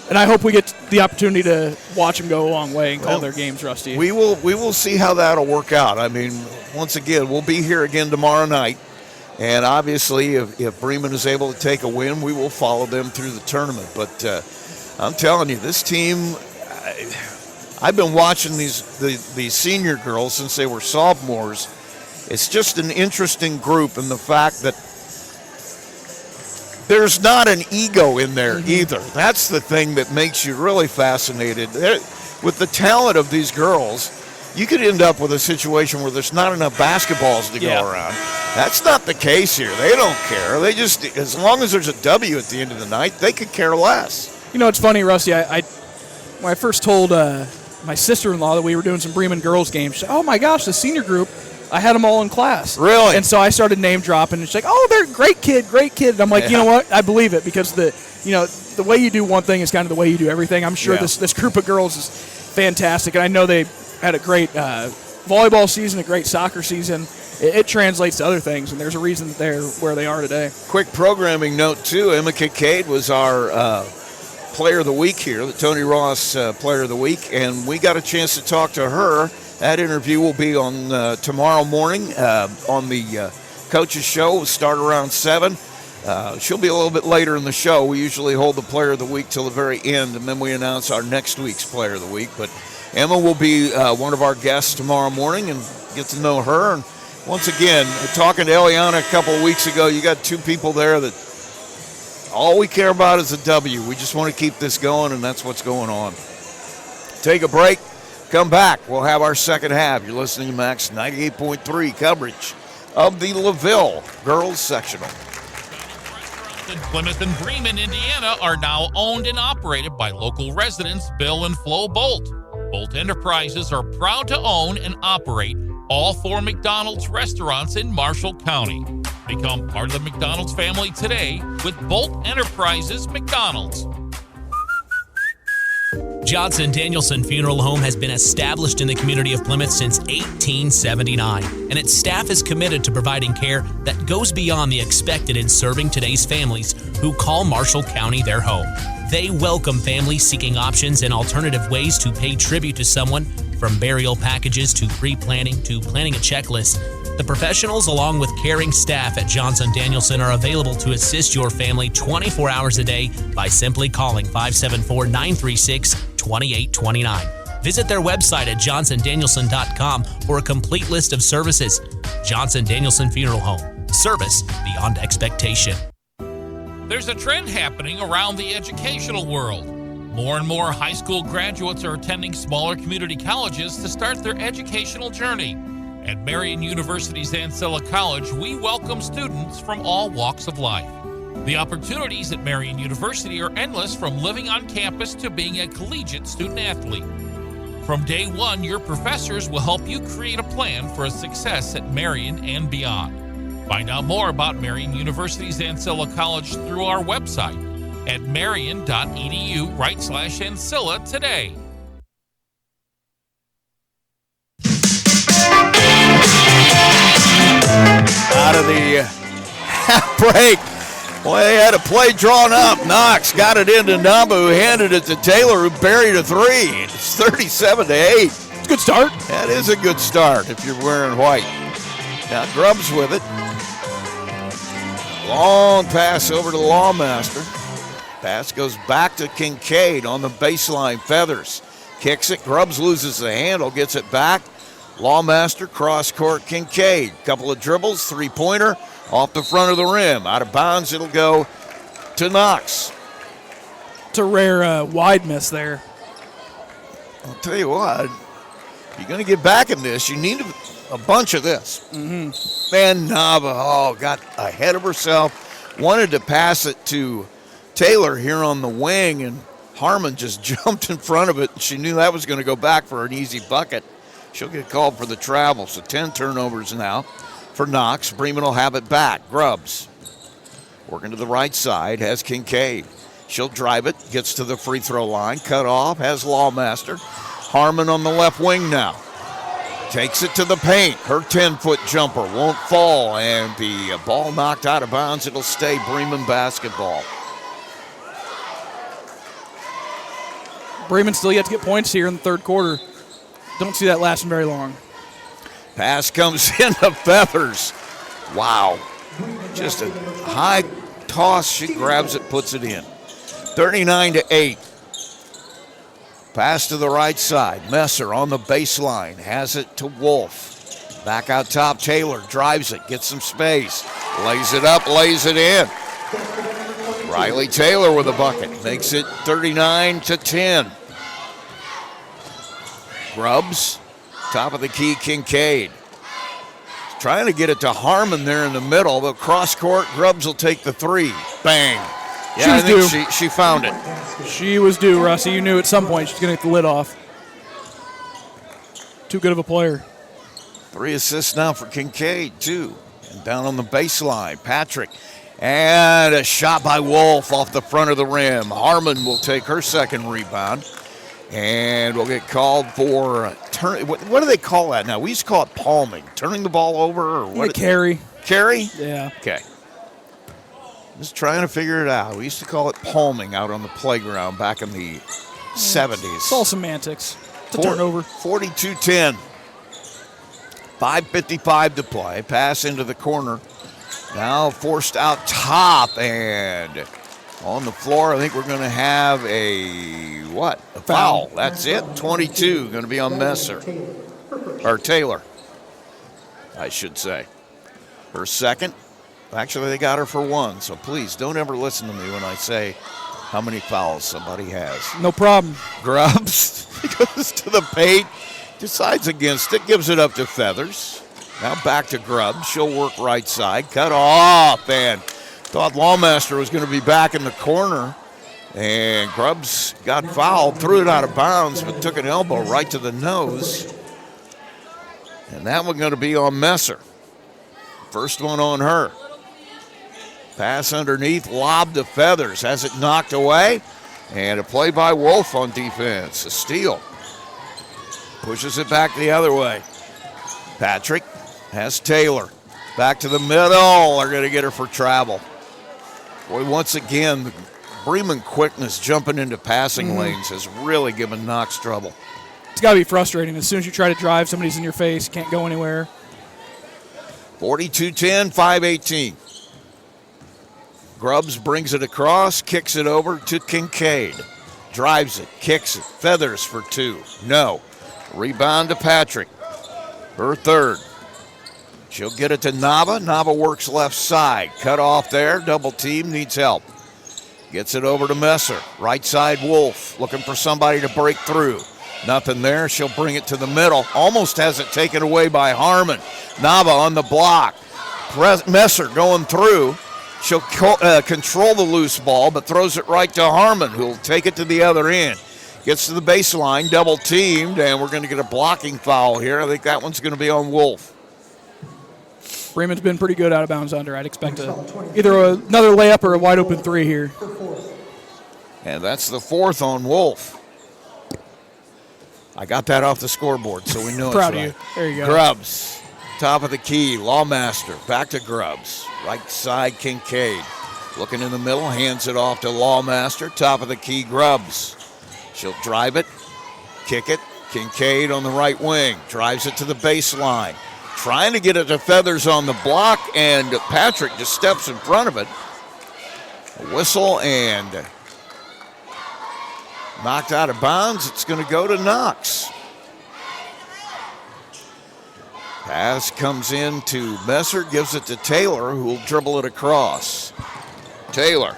And I hope we get the opportunity to watch them go a long way and call their games, Rusty. We will see how that'll work out. I mean, once again, we'll be here again tomorrow night. And obviously, if Bremen is able to take a win, we will follow them through the tournament. But I'm telling you, this team, I've been watching these senior girls since they were sophomores. It's just an interesting group, and the fact that there's not an ego in there either. That's the thing that makes you really fascinated. With the talent of these girls, you could end up with a situation where there's not enough basketballs to go around. That's not the case here. They don't care. They just, as long as there's a W at the end of the night, they could care less. It's funny, Rusty. When I first told my sister-in-law that we were doing some Bremen girls games, she said, "Oh my gosh, the senior group, I had them all in class." Really? And so I started name dropping, and she's like, "Oh, they're great kid. And I'm like, You know what? I believe it, because the way you do one thing is kind of the way you do everything. I'm sure this group of girls is fantastic, and I know they had a great volleyball season, a great soccer season. It translates to other things, and there's a reason that they're where they are today. Quick programming note, too. Emma Kincaid was our Player of the Week here, the Tony Ross Player of the Week, and we got a chance to talk to her. That interview will be on tomorrow morning on the Coach's Show. We'll start around 7. She'll be a little bit later in the show. We usually hold the Player of the Week till the very end, and then we announce our next week's Player of the Week. But Emma will be one of our guests tomorrow morning, and get to know her. And once again, talking to Eliana a couple of weeks ago, you got two people there that all we care about is a W. We just want to keep this going, and that's what's going on. Take a break. Come back. We'll have our second half. You're listening to Max 98.3 coverage of the LaVille Girls Sectional. In Plymouth and Bremen, Indiana, are now owned and operated by local residents Bill and Flo Bolt. Bolt Enterprises are proud to own and operate all 4 McDonald's restaurants in Marshall County. Become part of the McDonald's family today with Bolt Enterprises McDonald's. Johnson Danielson Funeral Home has been established in the community of Plymouth since 1879, and its staff is committed to providing care that goes beyond the expected in serving today's families who call Marshall County their home. They welcome families seeking options and alternative ways to pay tribute to someone, from burial packages to pre-planning to planning a checklist. The professionals, along with caring staff at Johnson Danielson, are available to assist your family 24 hours a day by simply calling 574-936-2829. Visit their website at johnsondanielson.com for a complete list of services. Johnson Danielson Funeral Home. Service beyond expectation. There's a trend happening around the educational world. More and more high school graduates are attending smaller community colleges to start their educational journey. At Marian University's Ancilla College, we welcome students from all walks of life. The opportunities at Marian University are endless, from living on campus to being a collegiate student-athlete. From day one, your professors will help you create a plan for a success at Marian and beyond. Find out more about Marian University's Ancilla College through our website at marian.edu/Ancilla today. Out of the half break. Well, they had a play drawn up. Knox got it into Namba, who handed it to Taylor, who buried a three. It's 37-8. It's a good start. That is a good start if you're wearing white. Now Grubbs with it. Long pass over to Lawmaster. Pass goes back to Kincaid on the baseline. Feathers kicks it. Grubbs loses the handle, gets it back. Lawmaster, cross court, Kincaid. Couple of dribbles, three-pointer, off the front of the rim. Out of bounds, it'll go to Knox. It's a rare wide miss there. I'll tell you what, if you're going to get back in this, you need a bunch of this. Mm-hmm. Man, Nava, got ahead of herself. Wanted to pass it to Taylor here on the wing, and Harmon just jumped in front of it. She knew that was going to go back for an easy bucket. She'll get called for the travel. So 10 turnovers now for Knox. Bremen will have it back. Grubbs working to the right side, has Kincaid. She'll drive it, gets to the free throw line, cut off, has Lawmaster. Harmon on the left wing now. Takes it to the paint. Her 10-foot jumper won't fall, and the ball knocked out of bounds. It'll stay Bremen basketball. Bremen still yet to get points here in the third quarter. Don't see that lasting very long. Pass comes into Feathers. Wow. Just a high toss. She grabs it, puts it in. 39-8. Pass to the right side. Messer on the baseline. Has it to Wolf. Back out top. Taylor drives it. Gets some space. Lays it up. Lays it in. Riley Taylor with a bucket. Makes it 39-10. Grubbs. Top of the key, Kincaid. Trying to get it to Harmon there in the middle, but cross court, Grubbs will take the three. Bang. Yeah, I think she found it. She was due, Rusty. You knew at some point she's going to get the lid off. Too good of a player. 3 assists now for Kincaid, too. And down on the baseline, Patrick. And a shot by Wolf off the front of the rim. Harmon will take her second rebound. And we'll get called for turn. What do they call that now? We used to call it palming, turning the ball over, or what? Carry. Carry? Yeah. Okay. Just trying to figure it out. We used to call it palming out on the playground back in the 70s. It's all semantics. It's a turnover. 42-10. 5:55 to play. Pass into the corner. Now forced out top, and on the floor, I think we're going to have a foul. That's it. 22 going to be on Messer. Or Taylor, I should say. Her second. Actually, they got her for one, so please don't ever listen to me when I say how many fouls somebody has. No problem. Grubbs goes to the paint, decides against it, gives it up to Feathers. Now back to Grubbs. She'll work right side, cut off, and thought Lawmaster was going to be back in the corner. And Grubbs got fouled, threw it out of bounds, but took an elbow right to the nose. And that one going to be on Messer. First one on her. Pass underneath, lob to Feathers. Has it knocked away. And a play by Wolf on defense. A steal. Pushes it back the other way. Patrick has Taylor. Back to the middle. They're going to get her for travel. Boy, once again, the Bremen quickness jumping into passing lanes has really given Knox trouble. It's got to be frustrating. As soon as you try to drive, somebody's in your face, can't go anywhere. 42-10, 5:18. Grubbs brings it across, kicks it over to Kincaid. Drives it, kicks it. Feathers for two. No. Rebound to Patrick. Her third. She'll get it to Nava. Nava works left side. Cut off there. Double team. Needs help. Gets it over to Messer. Right side Wolf. Looking for somebody to break through. Nothing there. She'll bring it to the middle. Almost has it taken away by Harmon. Nava on the block. Messer going through. She'll control the loose ball, but throws it right to Harmon, who'll take it to the other end. Gets to the baseline, double teamed, and we're going to get a blocking foul here. I think that one's going to be on Wolf. Bremen's been pretty good out of bounds under. I'd expect either another layup or a wide open three here. And that's the fourth on Wolf. I got that off the scoreboard, so we know it's Proud right. of you. There you go. Grubbs, top of the key, Lawmaster, back to Grubbs. Right side, Kincaid. Looking in the middle, hands it off to Lawmaster, top of the key, Grubbs. She'll drive it, kick it. Kincaid on the right wing, drives it to the baseline. Trying to get it to Feathers on the block, and Patrick just steps in front of it. A whistle and knocked out of bounds. It's going to go to Knox. Pass comes in to Messer, gives it to Taylor, who will dribble it across. Taylor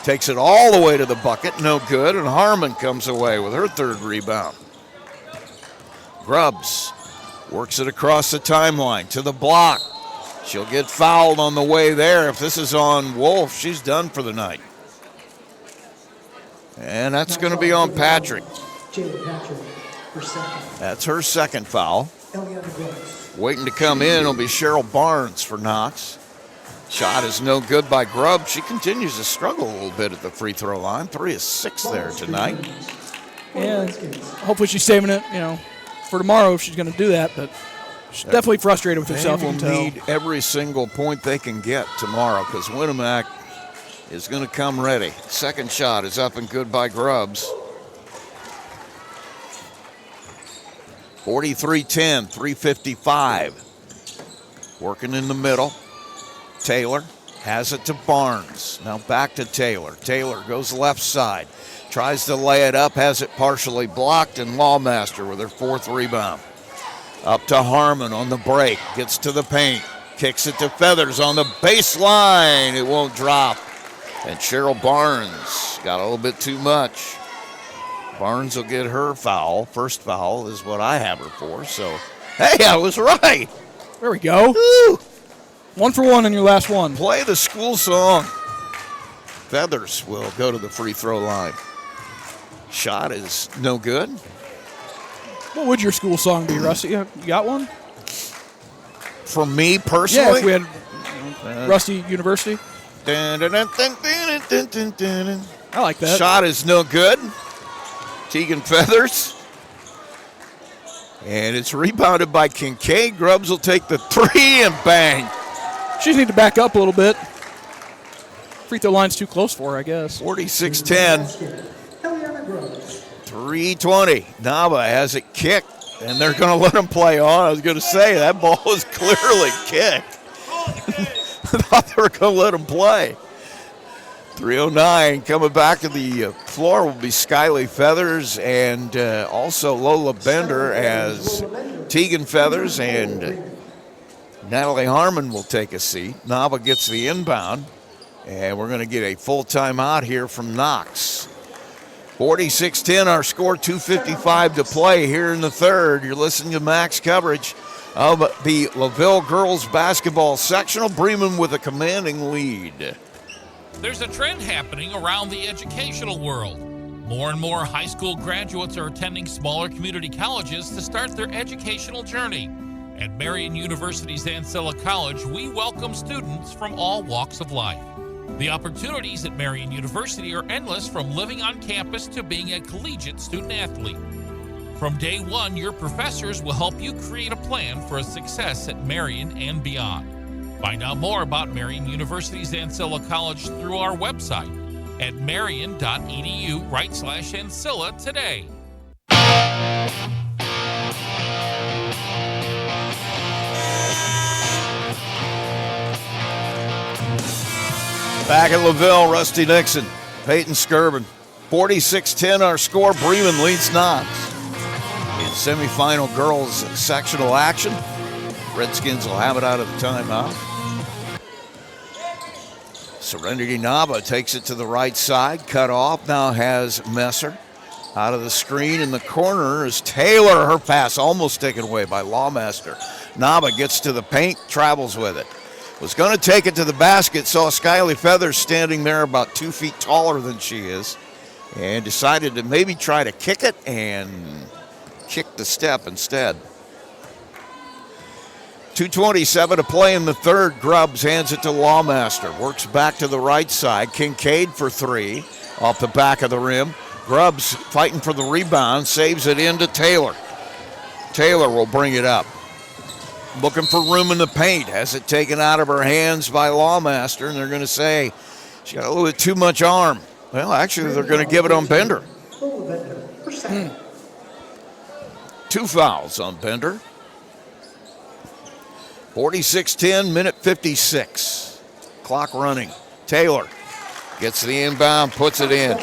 takes it all the way to the bucket, no good, and Harmon comes away with her third rebound. Grubbs works it across the timeline to the block. She'll get fouled on the way there. If this is on Wolf, she's done for the night. And that's going to be on Patrick. Her second. That's her second foul. Eliana Gross. Waiting to come in will be Cheryl Barnes for Knox. Shot is no good by Grubb. She continues to struggle a little bit at the free throw line. 3 of 6 there tonight. And hopefully she's saving it, for tomorrow if she's going to do that. But she's definitely frustrated with herself. They You will can tell. need every single point they can get tomorrow because Winnemac is going to come ready. Second shot is up and good by Grubbs. 43-10, 3:55. Working in the middle. Taylor has it to Barnes. Now back to Taylor. Taylor goes left side. Tries to lay it up, has it partially blocked, and Lawmaster with her 4th rebound. Up to Harmon on the break. Gets to the paint. Kicks it to Feathers on the baseline. It won't drop. And Cheryl Barnes got a little bit too much. Barnes will get her foul. First foul is what I have her for. So, hey, I was right. There we go. Woo! 1 for 1 in your last one. Play the school song. Feathers will go to the free throw line. Shot is no good. What would your school song be, Rusty? You got one? For me Yeah, personally, if we had Rusty University. I like that. Shot is no good. Tegan Feathers. And it's rebounded by Kincaid. Grubbs will take the 3 and bang. She just need to back up a little bit. Free throw line's too close for her, I guess. 46-10. Eliana Gross. 3:20. Nava has it kicked, and they're going to let him play on. I was going to say, that ball was clearly kicked. I thought they were going to let him play. 3:09. Coming back to the floor will be Skyly Feathers and also Lola Bender as Tegan Feathers and Natalie Harmon will take a seat. Nava gets the inbound, and we're going to get a full timeout here from Knox. 46-10, our score, 2:55 to play here in the third. You're listening to Max coverage of the LaVille girls basketball sectional. Bremen with a commanding lead. There's a trend happening around the educational world. More and more high school graduates are attending smaller community colleges to start their educational journey. At Marian University's Ancilla College, we welcome students from all walks of life. The opportunities at Marian University are endless, from living on campus to being a collegiate student athlete. From day one, your professors will help you create a plan for a success at Marian and beyond. Find out more about Marian University's Ancilla College through our website at marian.edu/Ancilla today. Back at LaVille, Rusty Nixon, Peyton Skirvin. 46-10 our score. Bremen leads Knox. In semifinal girls sectional action, Redskins will have it out of the timeout. Serenity Nava takes it to the right side. Cut off. Now has Messer. Out of the screen in the corner is Taylor. Her pass almost taken away by Lawmaster. Nava gets to the paint, travels with it. Was going to take it to the basket, saw Skyly Feathers standing there about 2 feet taller than she is, and decided to maybe try to kick it and kick the step instead. 2:27 to play in the third. Grubbs hands it to Lawmaster. Works back to the right side. Kincaid for 3 off the back of the rim. Grubbs fighting for the rebound, saves it into Taylor. Taylor will bring it up. Looking for room in the paint. Has it taken out of her hands by Lawmaster, and they're going to say she got a little bit too much arm. Well, actually, they're going to give it on Bender. 2 fouls on Bender. 46-10, minute 56. Clock running. Taylor gets the inbound, puts it in.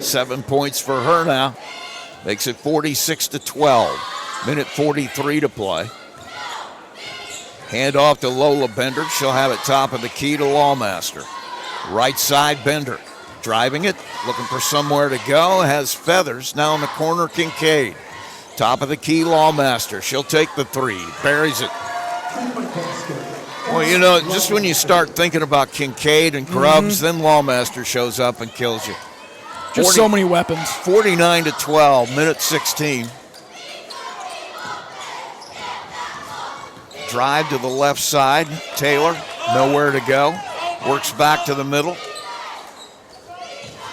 7 points for her now. Makes it 46-12. Minute 43 to play. Hand off to Lola Bender. She'll have it top of the key to Lawmaster. Right side, Bender. Driving it, looking for somewhere to go. Has Feathers. Now in the corner, Kincaid. Top of the key, Lawmaster. She'll take the 3. Buries it. Well, you know, just when you start thinking about Kincaid and Grubbs, then Lawmaster shows up and kills you. Just so many weapons. 49-12, minute 16. Drive to the left side. Taylor, nowhere to go. Works back to the middle.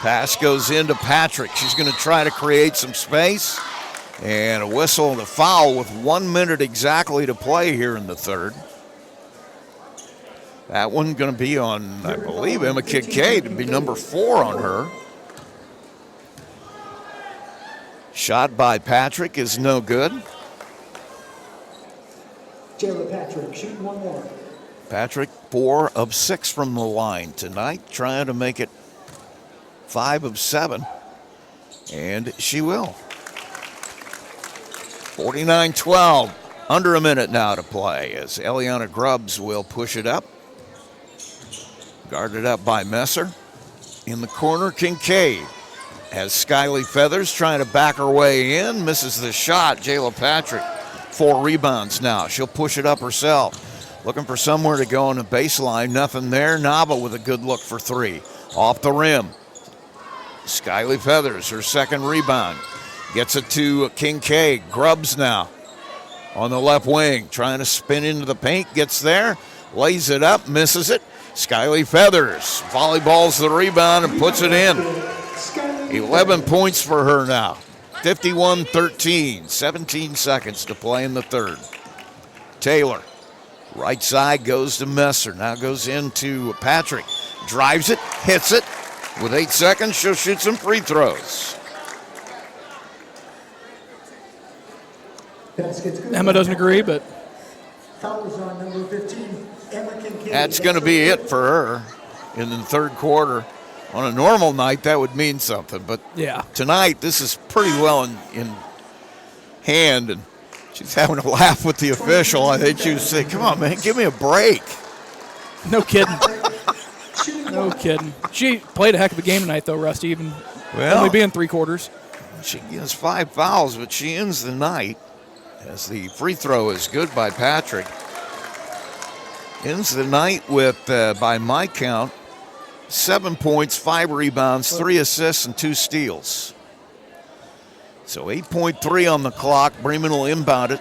Pass goes into Patrick. She's going to try to create some space. And a whistle and a foul with 1 minute exactly to play here in the third. That one going to be on, I believe, Emma Kincaid. It'd be number 4 on her. Shot by Patrick is no good. Jayla Patrick, shooting one more. Patrick, 4 of 6 from the line tonight, trying to make it 5 of 7. And she will. 49-12, under a minute now to play as Eliana Grubbs will push it up. Guarded up by Messer. In the corner, Kincaid has Skyly Feathers trying to back her way in. Misses the shot. Jayla Patrick, 4 rebounds now. She'll push it up herself. Looking for somewhere to go on the baseline. Nothing there. Nava with a good look for 3. Off the rim. Skyly Feathers, her second rebound. Gets it to Kincaid. Grubbs now on the left wing. Trying to spin into the paint. Gets there. Lays it up. Misses it. Skyly Feathers volleyballs the rebound and puts it in. 11 points for her now. 51-13. 17 seconds to play in the third. Taylor. Right side goes to Messer. Now goes into Patrick. Drives it. Hits it. With 8 seconds, she'll shoot some free throws. Emma doesn't agree, but Foul is on number 15, Emma Kincaid. That's going to be it for her in the third quarter. On a normal night, that would mean something. But yeah, tonight, this is pretty well in hand. And she's having a laugh with the official. I think she was saying, come on, man, give me a break. No kidding. No kidding. She played a heck of a game tonight, though, Rusty, even only being 3 quarters. She gets 5 fouls, but she ends the night as the free throw is good by Patrick. Ends the night with, by my count, 7 points, 5 rebounds, 3 assists, and 2 steals. So 8.3 on the clock. Bremen will inbound it.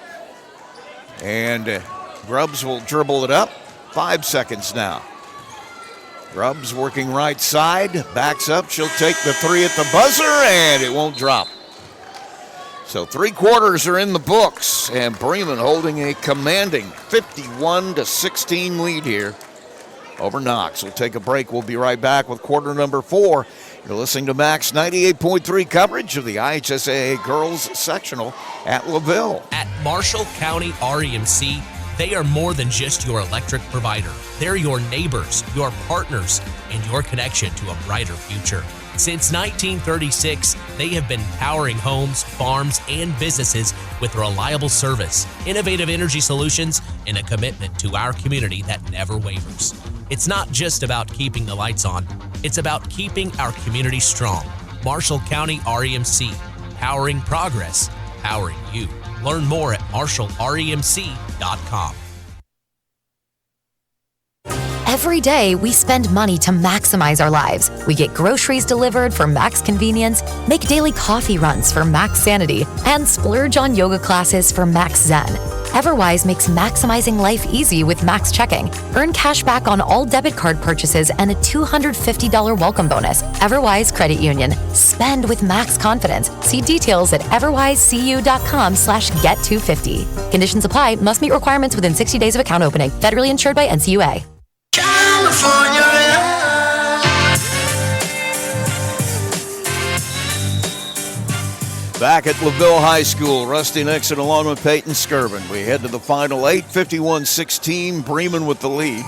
And Grubbs will dribble it up. 5 seconds now. Grubbs working right side. Backs up. She'll take the 3 at the buzzer, and it won't drop. So 3 quarters are in the books, and Bremen holding a commanding 51-16 lead here over Knox. We'll take a break. We'll be right back with quarter number 4. You're listening to Max 98.3 coverage of the IHSAA Girls Sectional at LaVille. At Marshall County REMC, they are more than just your electric provider. They're your neighbors, your partners, and your connection to a brighter future. Since 1936, they have been powering homes, farms, and businesses with reliable service, innovative energy solutions, and a commitment to our community that never wavers. It's not just about keeping the lights on, it's about keeping our community strong. Marshall County REMC, powering progress, powering you. Learn more at marshallremc.com. Every day, we spend money to maximize our lives. We get groceries delivered for max convenience, make daily coffee runs for max sanity, and splurge on yoga classes for max zen. Everwise makes maximizing life easy with Max Checking. Earn cash back on all debit card purchases and a $250 welcome bonus. Everwise Credit Union. Spend with max confidence. See details at everwisecu.com/get250. Conditions apply. Must meet requirements within 60 days of account opening. Federally insured by NCUA. Back at LaVille High School, Rusty Nixon along with Peyton Skirvin. We head to the final 8, 51-16, Bremen with the lead.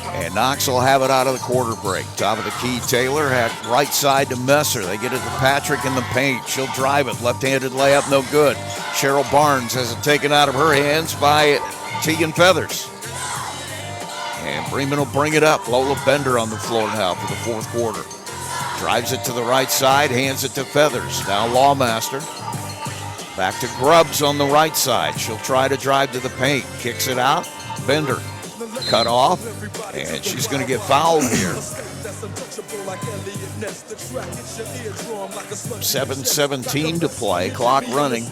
And Knox will have it out of the quarter break. Top of the key, Taylor had right side to Messer. They get it to Patrick in the paint. She'll drive it. Left-handed layup, no good. Cheryl Barnes has it taken out of her hands by Tegan Feathers. And Bremen will bring it up. Lola Bender on the floor now for the fourth quarter. Drives it to the right side, hands it to Feathers. Now Lawmaster. Back to Grubbs on the right side. She'll try to drive to the paint. Kicks it out. Bender cut off, and she's going to get fouled here. 7:17 to play, clock running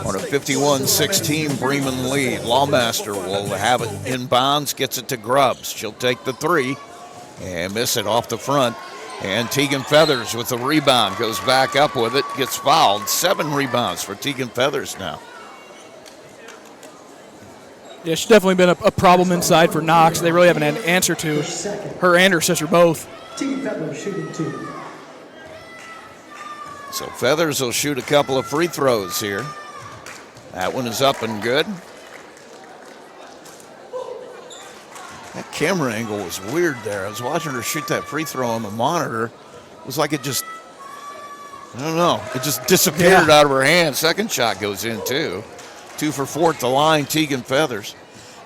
on a 51-16 Bremen lead. Lawmaster will have it inbounds, gets it to Grubbs. She'll take the three and miss it off the front. And Tegan Feathers with the rebound, goes back up with it, gets fouled. 7 rebounds for Tegan Feathers now. Yeah, she's definitely been a problem inside for Knox. They really haven't had an answer to her and her sister both. Team Feathers shooting 2. So Feathers will shoot a couple of free throws here. That one is up and good. That camera angle was weird there. I was watching her shoot that free throw on the monitor. It was like it just, I don't know, it just disappeared out of her hand. Second shot goes in too. 2 for 4 at the line, Tegan Feathers.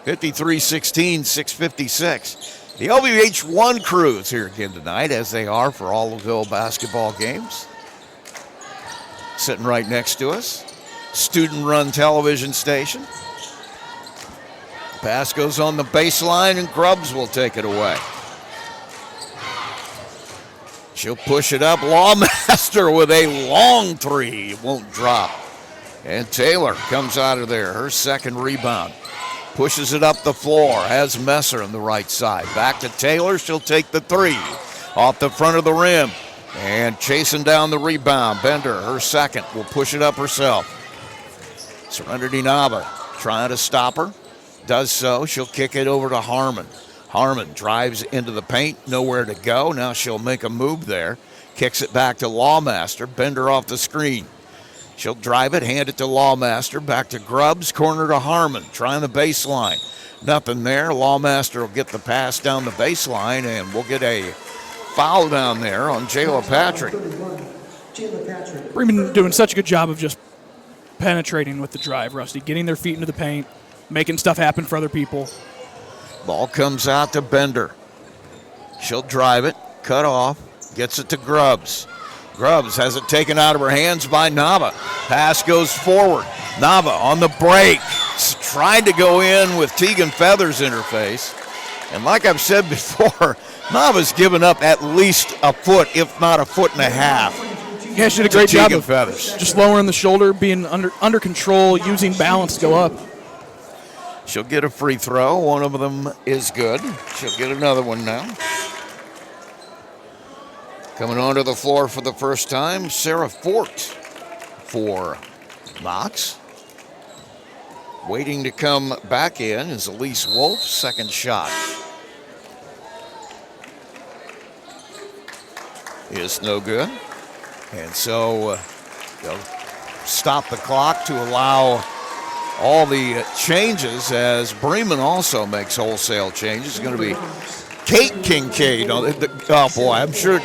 53-16, 6:56. The LVH1 crew is here again tonight, as they are for all of the basketball games. Sitting right next to us. Student-run television station. Pass goes on the baseline, and Grubbs will take it away. She'll push it up. Lawmaster with a long three. It won't drop. And Taylor comes out of there. Her second rebound. Pushes it up the floor. Has Messer on the right side. Back to Taylor. She'll take the three. Off the front of the rim. And chasing down the rebound. Bender, her second, will push it up herself. Serenity Nava trying to stop her. Does so. She'll kick it over to Harmon. Harmon drives into the paint. Nowhere to go. Now she'll make a move there. Kicks it back to Lawmaster. Bender off the screen. She'll drive it, hand it to Lawmaster. Back to Grubbs. Corner to Harmon. Trying the baseline. Nothing there. Lawmaster will get the pass down the baseline, and we'll get a foul down there on Jayla Patrick. Bremen doing such a good job of just penetrating with the drive, Rusty. Getting their feet into the paint, making stuff happen for other people. Ball comes out to Bender. She'll drive it, cut off, gets it to Grubbs. Grubbs has it taken out of her hands by Nava. Pass goes forward. Nava on the break. Tried to go in with Tegan Feathers in her face. And like I've said before, Nava's given up at least a foot, if not a foot and a half. Yeah, she did a great job of Feathers. just lowering the shoulder, being under control, using balance to go up. She'll get a free throw. One of them is good. She'll get another one now. Coming onto the floor for the first time, Sarah Fort for Knox. Waiting to come back in is Elise Wolf. Second shot is no good. And so they'll stop the clock to allow all the changes, as Bremen also makes wholesale changes. It's going to be Kate Kincaid. Oh boy, I'm sure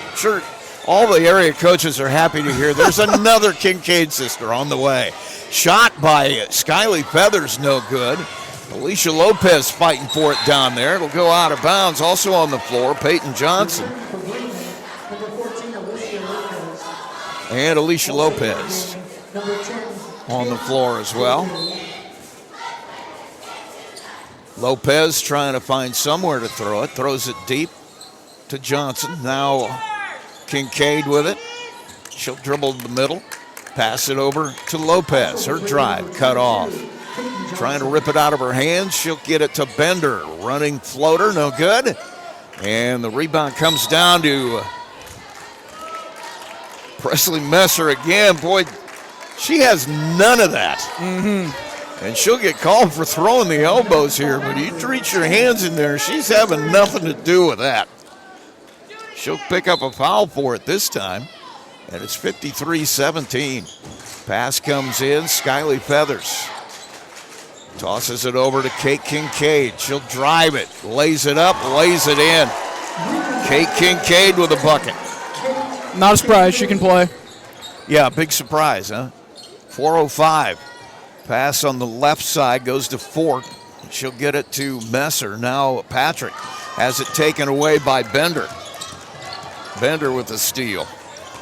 all the area coaches are happy to hear there's another Kincaid sister on the way. Shot by Skyly Feathers, no good. Alicia Lopez fighting for it down there. It'll go out of bounds. Also on the floor, Peyton Johnson. And Alicia Lopez on the floor as well. Lopez trying to find somewhere to throw it. Throws it deep to Johnson. Now Kincaid with it. She'll dribble to the middle. Pass it over to Lopez. Her drive cut off. Trying to rip it out of her hands. She'll get it to Bender. Running floater, no good. And the rebound comes down to Presley Messer again. Boy, she has none of that. And she'll get called for throwing the elbows here, but you reach your hands in there, she's having nothing to do with that. She'll pick up a foul for it this time, and it's 53-17. Pass comes in, Skyly Feathers tosses it over to Kate Kincaid. She'll drive it, lays it up, lays it in. Kate Kincaid with a bucket. Not a surprise, she can play. Yeah, big surprise, huh? 4:05. Pass on the left side goes to Fort. She'll get it to Messer. Now Patrick has it taken away by Bender. Bender with the steal.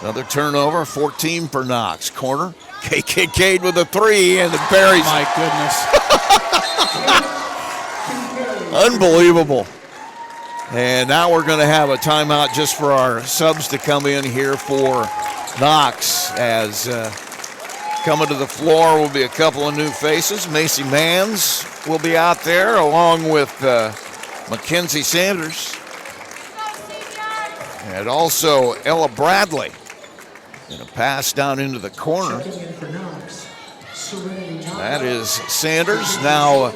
Another turnover, 14 for Knox. Corner, Kate Kincaid with a three, and it buries. My goodness. Unbelievable. And now we're going to have a timeout just for our subs to come in here for Knox. As coming to the floor will be a couple of new faces. Macy Manns will be out there along with Mackenzie Sanders. And also Ella Bradley. And a pass down into the corner. That is Sanders. Now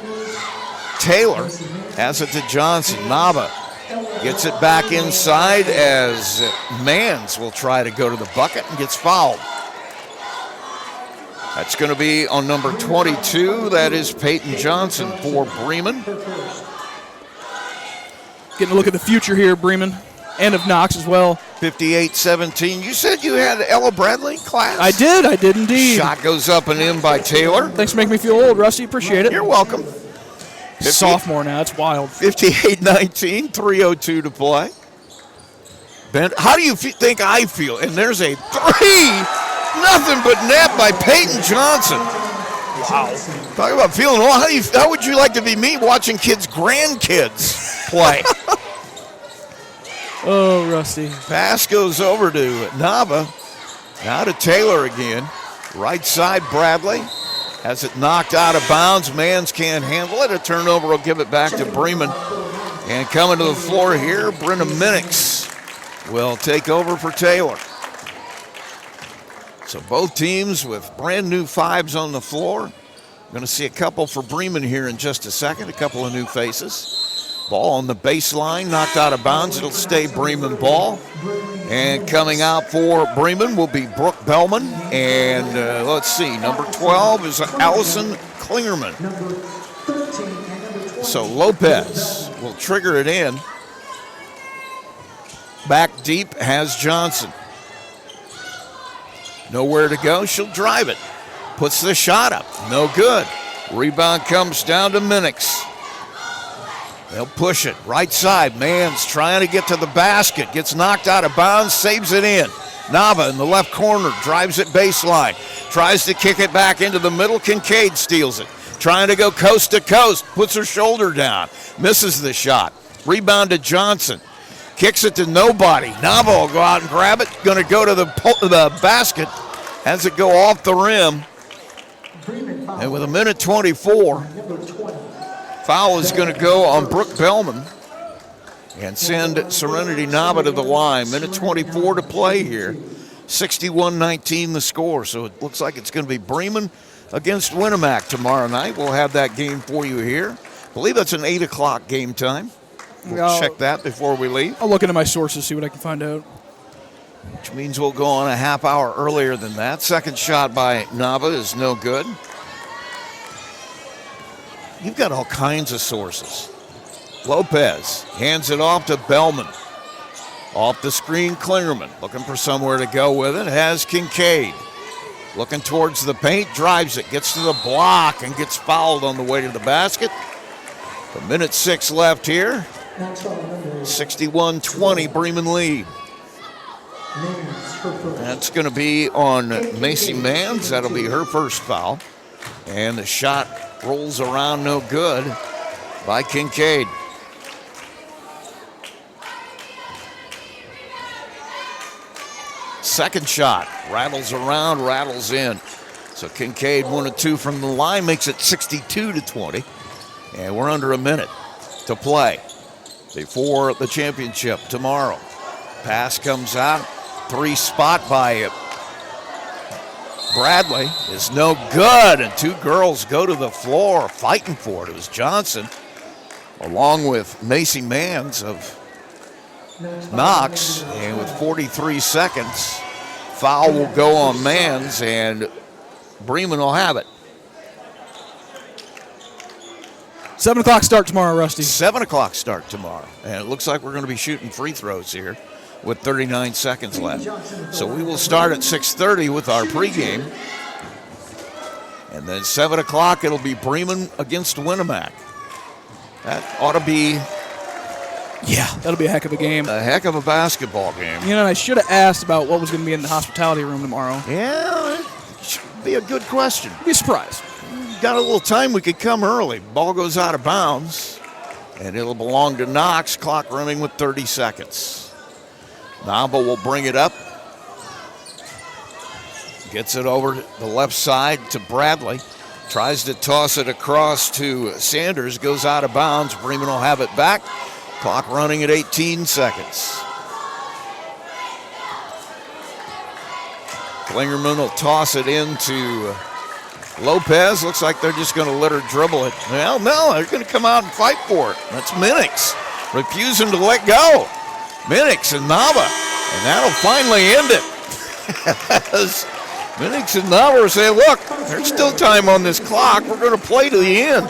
Taylor has it to Johnson. Nava gets it back inside as Manns will try to go to the bucket and gets fouled. That's going to be on number 22. That is Peyton Johnson for Bremen. Getting a look at the future here, Bremen, and of Knox as well. 58-17. You said you had Ella Bradley in class? I did indeed. Shot goes up and in by Taylor. Thanks for making me feel old, Rusty. Appreciate it. You're welcome. Sophomore now. That's wild. 58-19, 3:02 to play. Ben, how do you think I feel? And there's a three, nothing but net by Peyton Johnson. Wow. Talk about feeling old. How would you like to be me watching kids' grandkids play? Oh, Rusty. Pass goes over to Nava. Now to Taylor again. Right side, Bradley. Has it knocked out of bounds. Manns can't handle it. A turnover will give it back to Bremen. And coming to the floor here, Brenda Minix will take over for Taylor. So both teams with brand new fives on the floor. Going to see a couple for Bremen here in just a second. A couple of new faces. Ball on the baseline, knocked out of bounds. It'll stay Bremen ball. And coming out for Bremen will be Brooke Bellman. And let's see, number 12 is Allison Klingerman. So Lopez will trigger it in. Back deep has Johnson. Nowhere to go, she'll drive it. Puts the shot up, no good. Rebound comes down to Minix. They'll push it, right side. Manns trying to get to the basket. Gets knocked out of bounds, saves it in. Nava in the left corner, drives it baseline. Tries to kick it back into the middle. Kincaid steals it. Trying to go coast to coast, puts her shoulder down. Misses the shot. Rebound to Johnson. Kicks it to nobody. Nava will go out and grab it. Going to go to the basket. Has it go off the rim. And with a minute 24, foul is going to go on Brooke Bellman and send Serenity Nava to the line. Minute 24 to play here. 61-19 the score. So it looks like it's going to be Bremen against Winnemac tomorrow night. We'll have that game for you here. I believe that's an 8 o'clock game time. We'll check that before we leave. I'll look into my sources, see what I can find out. Which means we'll go on a half hour earlier than that. Second shot by Nava is no good. You've got all kinds of sources. Lopez hands it off to Bellman. Off the screen, Klingerman looking for somewhere to go with it. Has Kincaid. Looking towards the paint, drives it, gets to the block, and gets fouled on the way to the basket. A minute 6 left here. 61-20, Bremen lead. That's going to be on Macy Manns. That'll be her first foul. And the shot rolls around, no good by Kincaid. Second shot, rattles around, rattles in. So Kincaid 1 of 2 from the line, makes it 62-20. And we're under a minute to play before the championship tomorrow. Pass comes out, 3 spot by Bradley is no good, and 2 girls go to the floor fighting for it. It was Johnson along with Macy Manns of Knox, and with 43 seconds, foul will go on Manns, and Bremen will have it. 7 o'clock start tomorrow, Rusty. 7 o'clock start tomorrow, and it looks like we're going to be shooting free throws here with 39 seconds left. So we will start at 6:30 with our pregame, and then 7 o'clock it'll be Bremen against Winnemac. That ought to be, that'll be a heck of a game. a heck of a basketball game. You know, I should have asked about what was going to be in the hospitality room tomorrow. Yeah, it should be a good question. Be surprised. Got a little time, we could come early. Ball goes out of bounds. and it'll belong to Knox. Clock running with 30 seconds. Nava will bring it up. Gets it over the left side to Bradley. Tries to toss it across to Sanders. Goes out of bounds. Bremen will have it back. Clock running at 18 seconds. Klingerman will toss it into Lopez. Looks like they're just going to let her dribble it. Well, no, they're going to come out and fight for it. That's Minix refusing to let go. Minix and Nava. And that'll finally end it. As Minix and Nava are saying, look, there's still time on this clock. We're going to play to the end.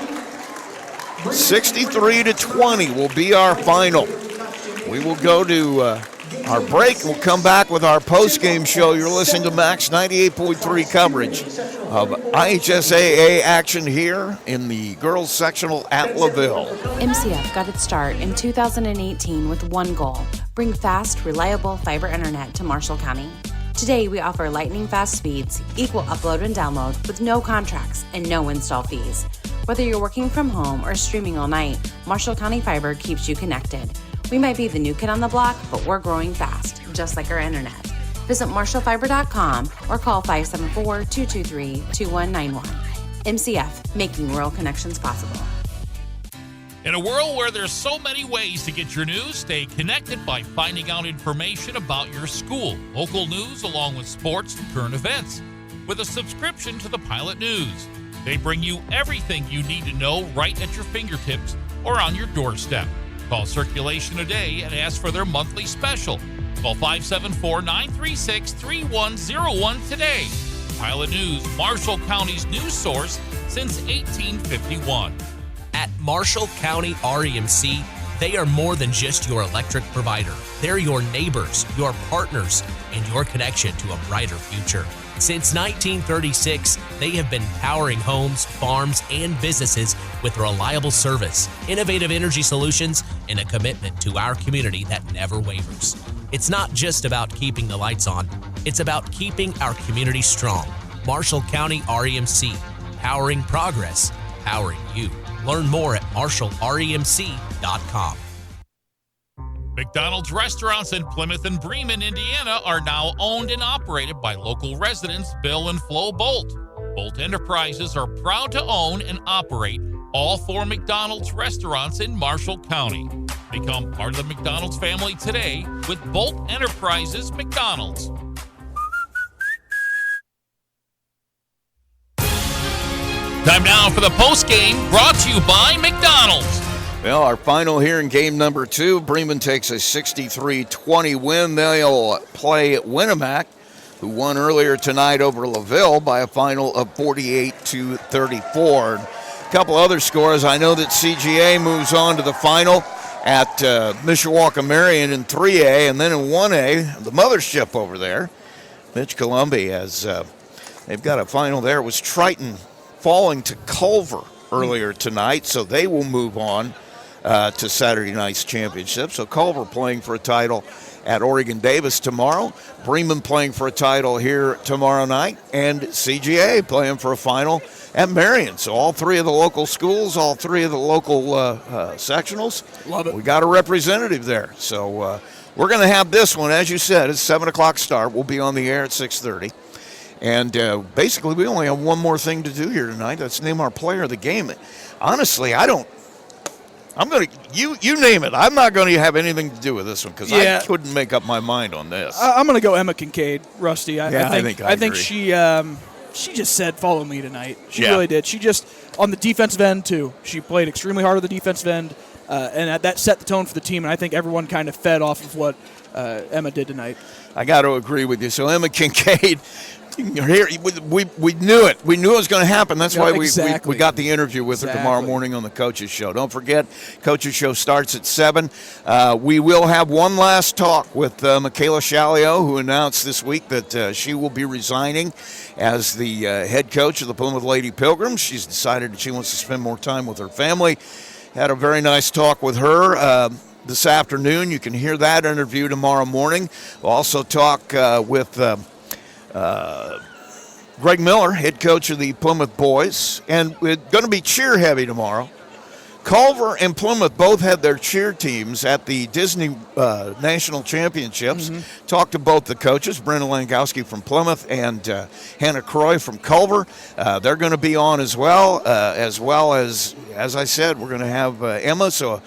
63-20 will be our final. We will go to our break. We'll come back with our post-game show. You're listening to Max 98.3 coverage of IHSAA action here in the girls sectional at LaVille. MCF got its start in 2018 with one goal: bring fast, reliable fiber internet to Marshall County. Today, we offer lightning-fast speeds, equal upload and download with no contracts and no install fees. Whether you're working from home or streaming all night, Marshall County Fiber keeps you connected. We might be the new kid on the block, but we're growing fast, just like our internet. Visit marshallfiber.com or call 574-223-2191. MCF, making rural connections possible. In a world where there's so many ways to get your news, stay connected by finding out information about your school, local news, along with sports and current events. With a subscription to the Pilot News, they bring you everything you need to know right at your fingertips or on your doorstep. Call Circulation today and ask for their monthly special. Call 574-936-3101 today. Pilot News, Marshall County's news source since 1851. At Marshall County REMC, they are more than just your electric provider. They're your neighbors, your partners, and your connection to a brighter future. Since 1936, they have been powering homes, farms, and businesses with reliable service, innovative energy solutions, and a commitment to our community that never wavers. It's not just about keeping the lights on, it's about keeping our community strong. Marshall County REMC, powering progress, powering you. Learn more at marshallremc.com. McDonald's restaurants in Plymouth and Bremen, Indiana are now owned and operated by local residents Bill and Flo Bolt. Bolt Enterprises are proud to own and operate all 4 McDonald's restaurants in Marshall County. Become part of the McDonald's family today with Bolt Enterprises McDonald's. Time now for the post-game, brought to you by McDonald's. Well, our final here in game number 2, Bremen takes a 63-20 win. They'll play Winnemac, who won earlier tonight over LaVille by a final of 48-34. A couple other scores. I know that CGA moves on to the final at Mishawaka Marion in 3A, and then in 1A, the mothership over there, Mitch Columbia, as they've got a final there. It was Triton falling to Culver earlier tonight, so they will move on to Saturday night's championship. So Culver playing for a title at Oregon Davis tomorrow, Bremen playing for a title here tomorrow night, and CGA playing for a final at Marion. So all 3 of the local schools, all 3 of the local sectionals. Love it. We got a representative there. So we're going to have this one, as you said, it's 7 o'clock start. We'll be on the air at 6:30. And basically, we only have one more thing to do here tonight. That's name our player of the game. Honestly, I'm going to, you name it. I'm not going to have anything to do with this one because I couldn't make up my mind on this. I'm going to go Emma Kincaid, Rusty. I think she just said, follow me tonight. She really did. She just, on the defensive end, too. She played extremely hard on the defensive end, and that set the tone for the team, and I think everyone kind of fed off of what Emma did tonight. I got to agree with you. So Emma Kincaid, here we knew it. We knew it was going to happen. That's why we got the interview with her tomorrow morning on the Coaches Show. Don't forget, Coaches Show starts at 7. We will have one last talk with Michaela Shalio, who announced this week that she will be resigning as the head coach of the Plymouth Lady Pilgrims. She's decided that she wants to spend more time with her family. Had a very nice talk with her this afternoon. You can hear that interview tomorrow morning. We'll also talk with Greg Miller, head coach of the Plymouth Boys, and we're going to be cheer heavy tomorrow. Culver and Plymouth both had their cheer teams at the Disney National Championships. Talked to both the coaches, Brenda Langowski from Plymouth and Hannah Croy from Culver. They're going to be on as well as I said, we're going to have Emma. So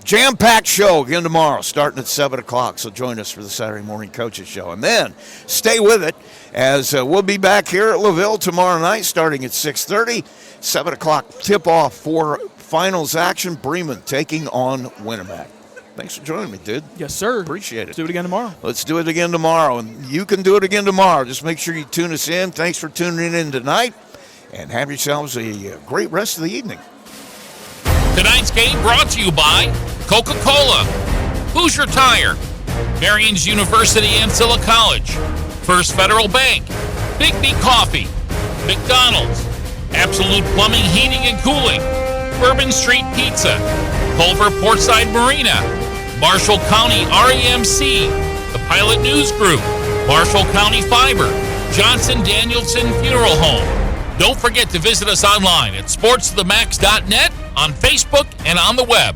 jam-packed show again tomorrow, starting at 7 o'clock. So join us for the Saturday Morning Coaches Show. And then stay with it, as we'll be back here at LaVille tomorrow night, starting at 6:30. 7 o'clock tip-off for finals action. Bremen taking on Winnemac. Thanks for joining me, dude. Yes, sir. Appreciate it. Let's do it again tomorrow. Let's do it again tomorrow. And you can do it again tomorrow. Just make sure you tune us in. Thanks for tuning in tonight. And have yourselves a great rest of the evening. Tonight's game brought to you by Coca-Cola, Hoosier Tire, Marion's University Ancilla College, First Federal Bank, Big B Coffee, McDonald's, Absolute Plumbing, Heating, and Cooling, Bourbon Street Pizza, Culver Portside Marina, Marshall County REMC, the Pilot News Group, Marshall County Fiber, Johnson Danielson Funeral Home. Don't forget to visit us online at sportsthemax.net, on Facebook, and on the web.